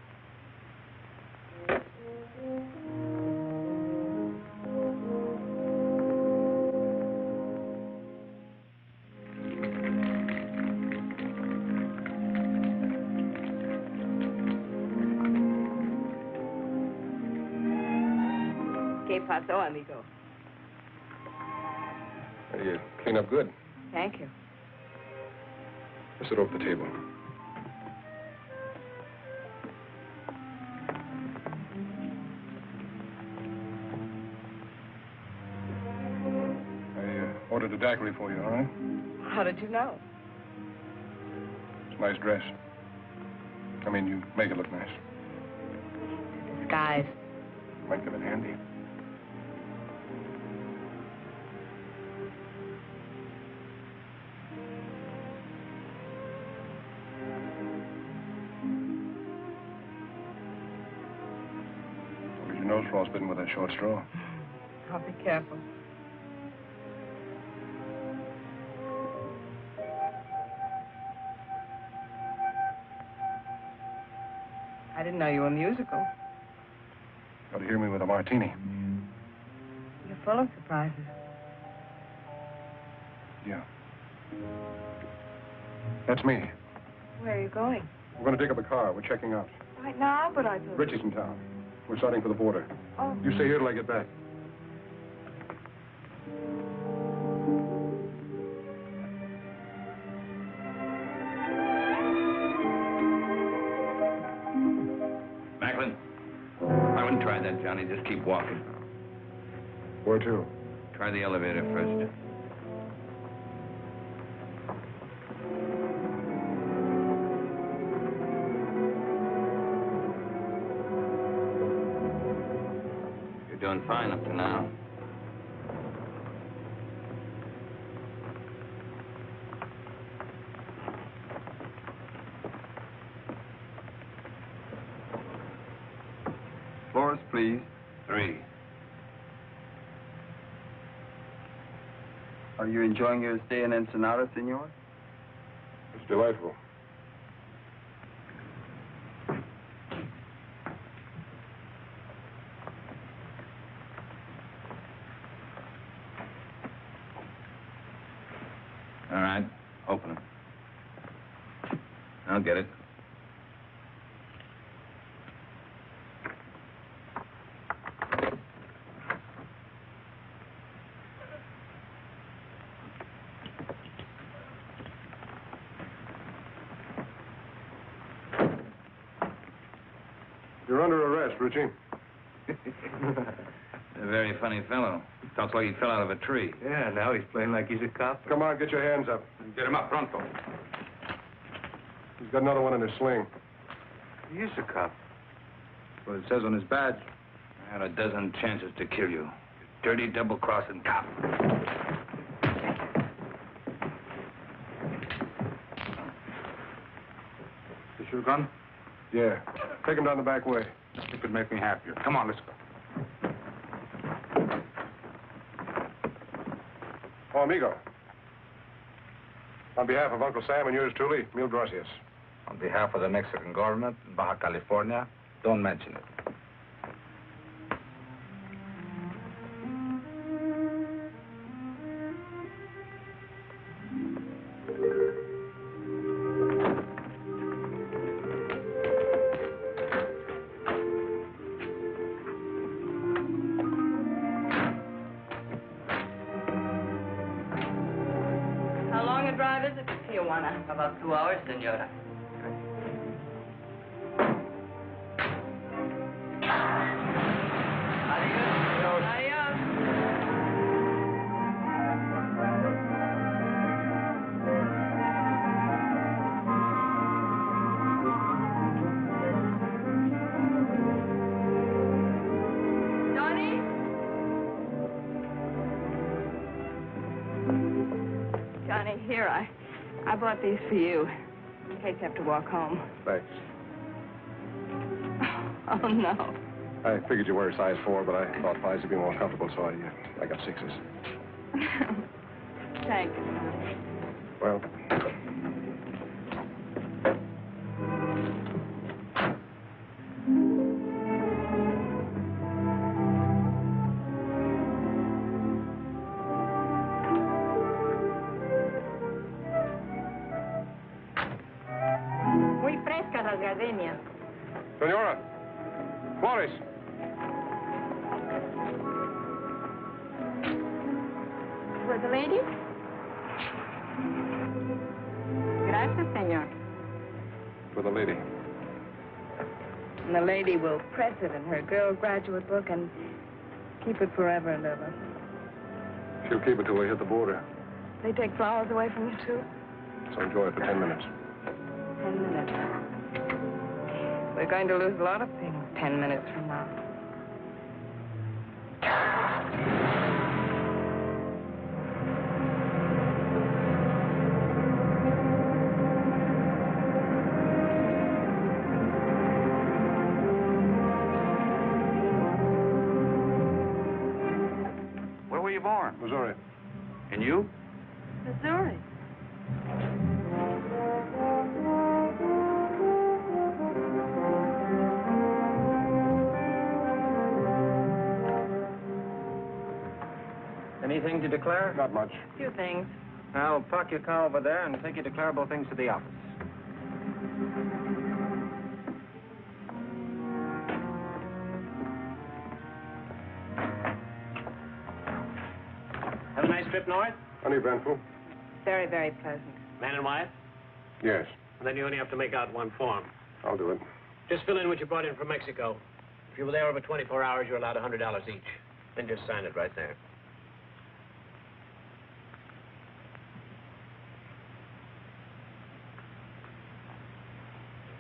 S2: ¿Qué pasó, amigo?
S8: You clean up good.
S2: Thank you.
S8: Just sit over the table. I ordered a daiquiri for you, all right?
S2: How did you know?
S8: It's a nice dress. I mean, you make it look nice.
S2: Disguise.
S8: Might come in handy. Nose frostbitten with a short straw.
S2: I'll be careful. I didn't know you were musical.
S8: Got to hear me with a martini.
S2: You're full of surprises.
S8: Yeah. That's me.
S2: Where are you going?
S8: We're going to dig up a car. We're checking out.
S2: Right now, but I thought...
S8: Richie's in town. We're starting for the border.
S2: Oh.
S8: You stay here till I get back.
S1: Macklin, I wouldn't try that, Johnny. Just keep walking.
S8: Where to?
S1: Try the elevator first. Doing fine up to now.
S11: Floors, please.
S1: 3.
S11: Are you enjoying your stay in Ensenada, senor?
S8: It's delightful.
S1: All right, open it. I'll get it.
S8: You're under arrest, Richie.
S1: A very funny fellow. Talks like he fell out of a tree.
S5: Yeah, now he's playing like he's a cop.
S8: Come on, get your hands up.
S1: Get him up, pronto.
S8: He's got another one in his sling.
S5: He is a cop. Well, it says on his badge.
S1: I had a dozen chances to kill you. You dirty, double-crossing cop.
S5: Is your gun?
S8: Yeah. Take him down the back way.
S5: It could make me happier. Come on, let's go.
S8: Oh, amigo. On behalf of Uncle Sam and yours truly, mil gracias.
S14: On behalf of the Mexican government in Baja California, Don't mention it.
S2: How long a drive is it to Tijuana?
S13: About 2 hours, senora.
S2: Johnny, here, I bought these for you. In case you have to walk home.
S8: Thanks.
S2: Oh, no.
S8: I figured you were a size 4, but I thought 5s would be more comfortable, so I got 6s.
S2: Thanks.
S8: Well,
S12: Muy frescas las gardenias.
S8: Senora, Flores.
S12: For the lady? Gracias, señor.
S8: For the lady.
S2: And the lady will press it in her girl graduate book and keep it forever and ever.
S8: She'll keep it till we hit the border.
S2: They take flowers away from you, too?
S8: So enjoy it for 10 minutes.
S2: 10 minutes. We're going to lose a lot of things 10 minutes from now.
S3: Where were you born?
S8: Missouri.
S3: And you?
S2: Missouri.
S5: Anything to declare?
S8: Not much.
S2: Few things.
S5: I'll park your car over there and take your declarable things to the office.
S15: Have a nice trip north?
S8: Uneventful?
S2: Very, very pleasant.
S15: Man and wife?
S8: Yes.
S15: And then you only have to make out one form.
S8: I'll do it.
S15: Just fill in what you brought in from Mexico. If you were there over 24 hours, you're allowed $100 each. Then just sign it right there.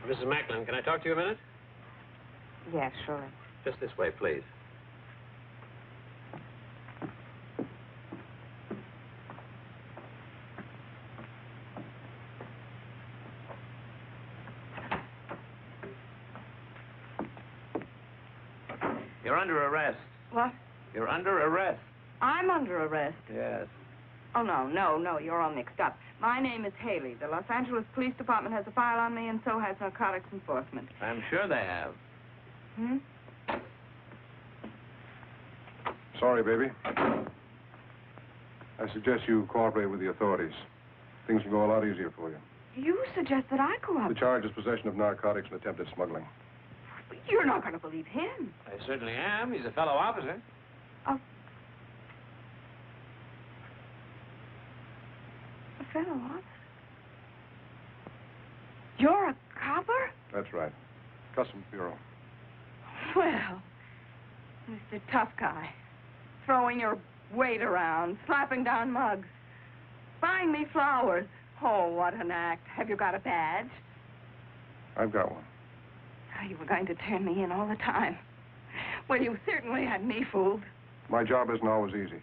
S15: Mrs. Macklin, can I talk to you a minute?
S2: Yes, surely.
S15: Just this way, please. You're under arrest.
S2: What?
S15: You're under arrest.
S2: I'm under arrest.
S15: Yes.
S2: Oh, no, you're all mixed up. My name is Haley. The Los Angeles Police Department has a file on me, and so has Narcotics Enforcement.
S15: I'm sure they have.
S2: Hmm?
S8: Sorry, baby. I suggest you cooperate with the authorities. Things will go a lot easier for you.
S2: You suggest that I
S8: The
S2: cooperate?
S8: charge is possession of narcotics and attempted smuggling.
S2: You're not going to believe him.
S15: I certainly am. He's a fellow officer.
S2: Oh. A fellow officer? You're a copper?
S8: That's right. Customs Bureau.
S2: Well, Mr. Tough Guy. Throwing your weight around, slapping down mugs. Buying me flowers. Oh, what an act. Have you got a badge?
S8: I've got one.
S2: Oh, you were going to turn me in all the time. Well, you certainly had me fooled.
S8: My job isn't always easy.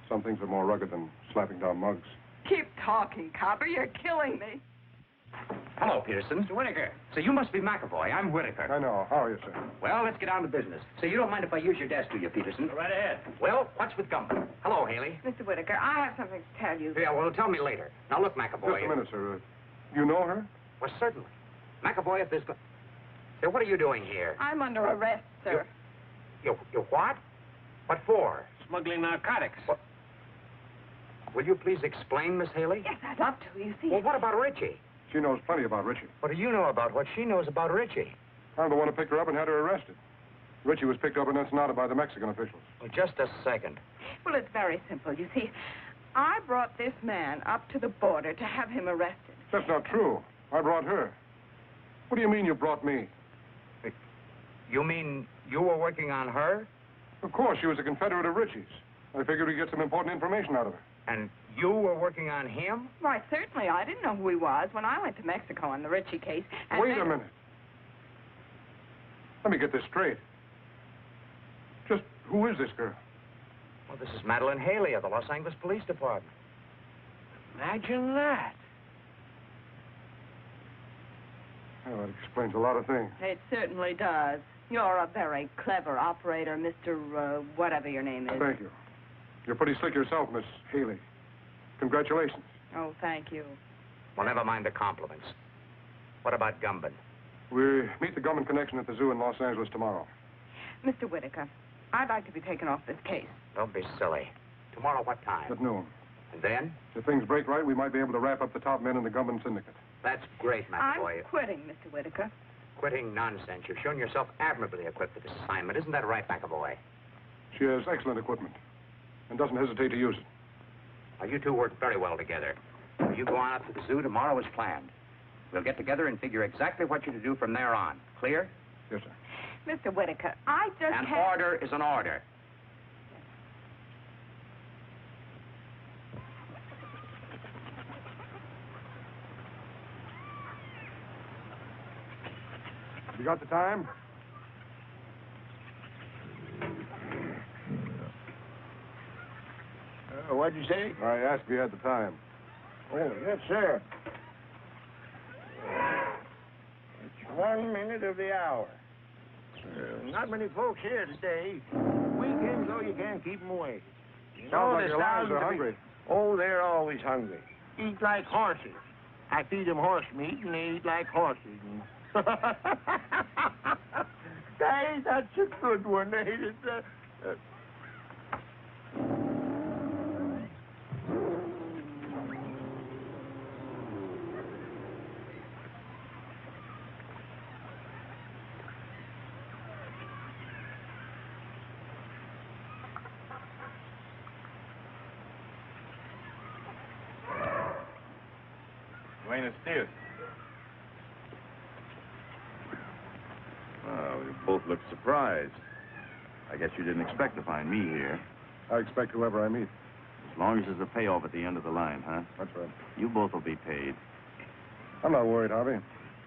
S8: Some things are more rugged than slapping down mugs.
S2: Keep talking, copper. You're killing me.
S1: Hello, Peterson.
S15: Mr. Whitaker.
S1: So you must be McAvoy. I'm Whitaker.
S8: I know. How are you, sir?
S1: Well, let's get down to business. So you don't mind if I use your desk, do you, Peterson?
S15: Go right ahead.
S1: Well, what's with company? Hello, Haley.
S2: Mr. Whitaker, I have something to tell you.
S1: Yeah, well, tell me later. Now, look, McAvoy.
S8: Just a minute, sir. You know her?
S1: Well, certainly. McAvoy, if there's... Hey, what are you doing here?
S2: I'm under arrest, sir.
S1: You what? What for?
S15: Smuggling narcotics.
S1: What? Will you please explain, Miss Haley?
S2: Yes, I'd love to, you see.
S1: Well, what about Richie?
S8: She knows plenty about Richie.
S1: What do you know about what she knows about Richie?
S8: I'm the one who picked her up and had her arrested. Richie was picked up in Eslanda by the Mexican officials.
S1: Well, just a second.
S2: Well, it's very simple. You see, I brought this man up to the border to have him arrested.
S8: That's not true. I brought her. What do you mean you brought me?
S1: You mean you were working on her?
S8: Of course, she was a Confederate of Richie's. I figured we'd get some important information out of her.
S1: And you were working on him?
S2: Why, certainly. I didn't know who he was when I went to Mexico on the Richie case. And
S8: Wait a minute. Let me get this straight. Just who is this girl?
S1: Well, this is Madeline Haley of the Los Angeles Police Department.
S15: Imagine that.
S8: Well, that explains a lot of things.
S2: It certainly does. You're a very clever operator, Mr. Whatever your name is.
S8: Thank you. You're pretty slick yourself, Miss Haley. Congratulations.
S2: Oh, thank you.
S1: Well, never mind the compliments. What about Gumban?
S8: We meet the Gumban connection at the zoo in Los Angeles tomorrow.
S2: Mr. Whitaker, I'd like to be taken off this case.
S1: Don't be silly. Tomorrow what time?
S8: At noon.
S1: And then?
S8: If things break right, we might be able to wrap up the top men in the Gumban syndicate.
S1: That's great, McAvoy.
S2: I'm quitting, Mr. Whitaker.
S1: Quitting nonsense. You've shown yourself admirably equipped for this assignment. Isn't that right, McAvoy?
S8: She has excellent equipment and doesn't hesitate to use it.
S1: Now, you two work very well together. You go on up to the zoo tomorrow as planned. We'll get together and figure exactly what you're to do from there on. Clear?
S8: Yes, sir.
S2: Mr. Whitaker, I just
S1: An order is an order.
S8: You got the time?
S15: What'd you say?
S8: I asked if you had the time.
S15: Oh, yes, sir. It's 1 minute of the hour. Not many folks here today. Weekends, though, you can't keep them away. You
S8: Sounds like
S15: the
S8: your lions
S15: sound
S8: are
S15: of the-
S8: hungry.
S15: Oh, they're always hungry. Eat like horses. I feed them horse meat, and they eat like horses. Hey, that's a good one, ain't it?
S3: Buenos dias. Well, you both look surprised. I guess you didn't expect to find me here.
S8: I expect whoever I meet.
S3: As long as there's a payoff at the end of the line, huh?
S8: That's right.
S3: You both will be paid.
S8: I'm not worried, Harvey.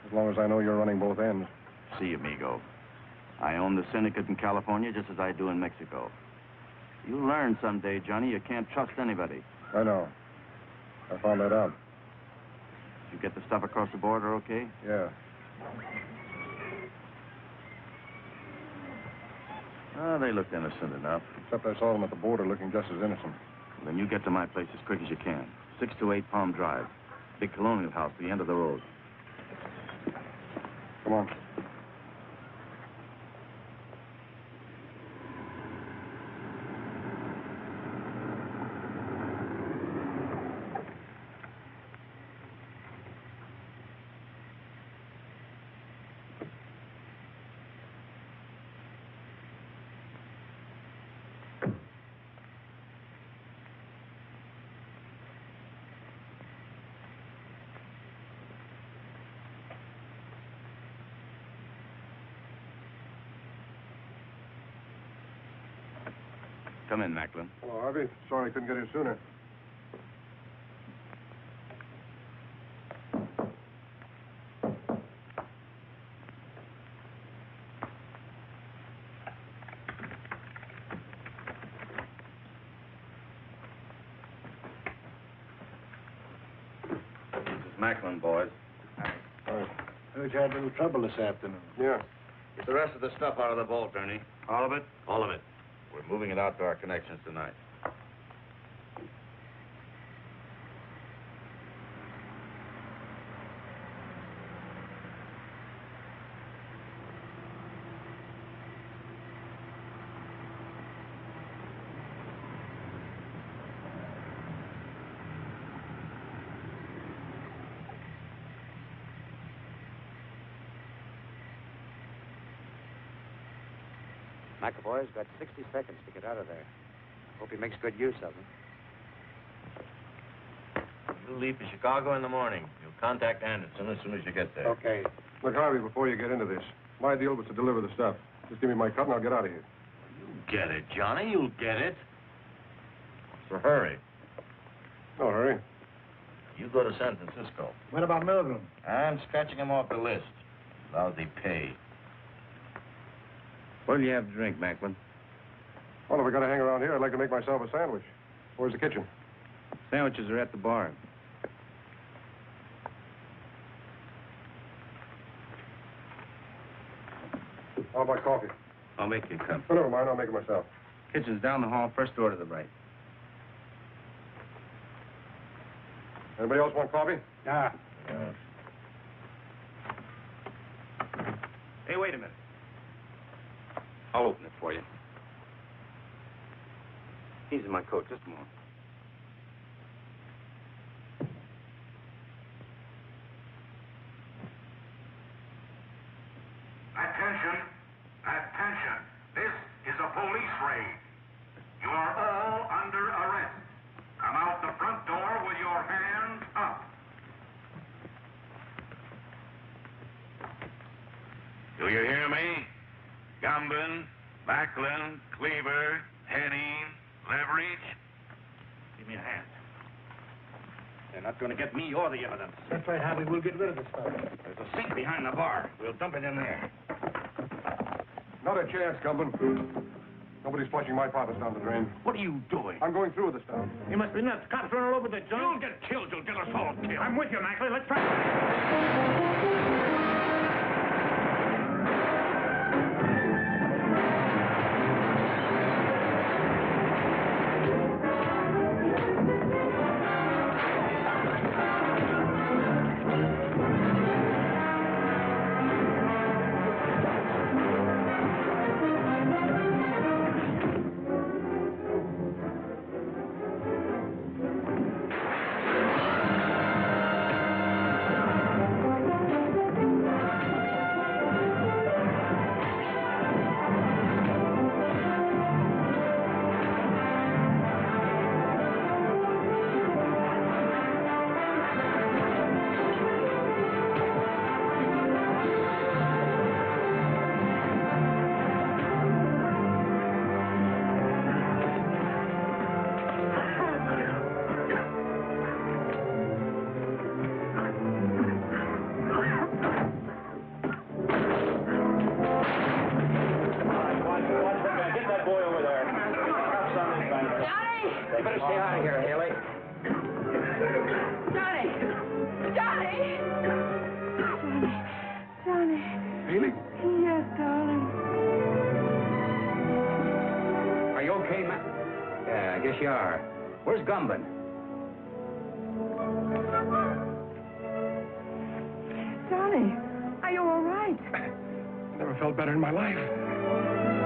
S8: As long as I know you're running both ends.
S3: See, amigo. I own the syndicate in California just as I do in Mexico. You'll learn someday, Johnny, you can't trust anybody.
S8: I know. I found that out.
S3: You get the stuff across the border, okay?
S8: Yeah.
S3: Oh, they looked innocent enough.
S8: Except I saw them at the border looking just as innocent.
S3: Well, then you get to my place as quick as you can. 628 Palm Drive. Big colonial house at the end of the road.
S8: Come on.
S3: Come in, Macklin.
S8: Hello, Harvey. Sorry I couldn't get here sooner.
S3: This is Macklin, boys.
S15: Heard you had a little trouble this afternoon.
S8: Yeah.
S3: Get the rest of the stuff out of the vault, Ernie.
S15: All of it?
S3: All of it. We're moving it out to our connections tonight.
S5: McAvoy's got 60 seconds to get out of there. Hope he makes good use of them.
S16: You'll leave for Chicago in the morning. You'll contact Anderson as soon as you get there.
S8: Okay. Look, Harvey, before you get into this, my deal was to deliver the stuff. Just give me my cut and I'll get out of here.
S16: You'll get it, Johnny. You'll get it. So hurry.
S8: No hurry.
S16: You go to San Francisco.
S15: What about Milgram?
S16: I'm scratching him off the list. Lousy pay.
S11: What'll you have to drink, Macklin?
S8: Well, if we're going to hang around here, I'd like to make myself a sandwich. Where's the kitchen?
S11: Sandwiches are at the bar.
S8: How about coffee?
S11: I'll make you a cup.
S8: Oh, never mind. I'll make it myself.
S11: Kitchen's down the hall, first door to the right.
S8: Anybody else want coffee?
S15: Yeah.
S11: Hey, wait a minute. I'll open it for you. He's in my coat. Just a moment.
S9: Attention! Attention! This is a police raid. You are all under arrest. Come out the front door with your hands up. Do you hear me? Gambin, Macklin, Cleaver, Henning, Leverage. Give me a hand. They're not going to get me or the evidence.
S15: That's right, Harvey. We'll get rid of this stuff.
S9: There's a sink behind the bar. We'll dump it in there.
S8: Not a chance, Gumban. Nobody's flushing my profits down the drain.
S9: What are you doing?
S8: I'm going through with the stuff.
S15: You must be nuts. Cops running all over the joint.
S9: You'll get killed. You'll get us all killed.
S15: I'm with you, Macklin. Let's try.
S5: Where's Gumban?
S2: Johnny, are you all right?
S8: Never felt better in my life.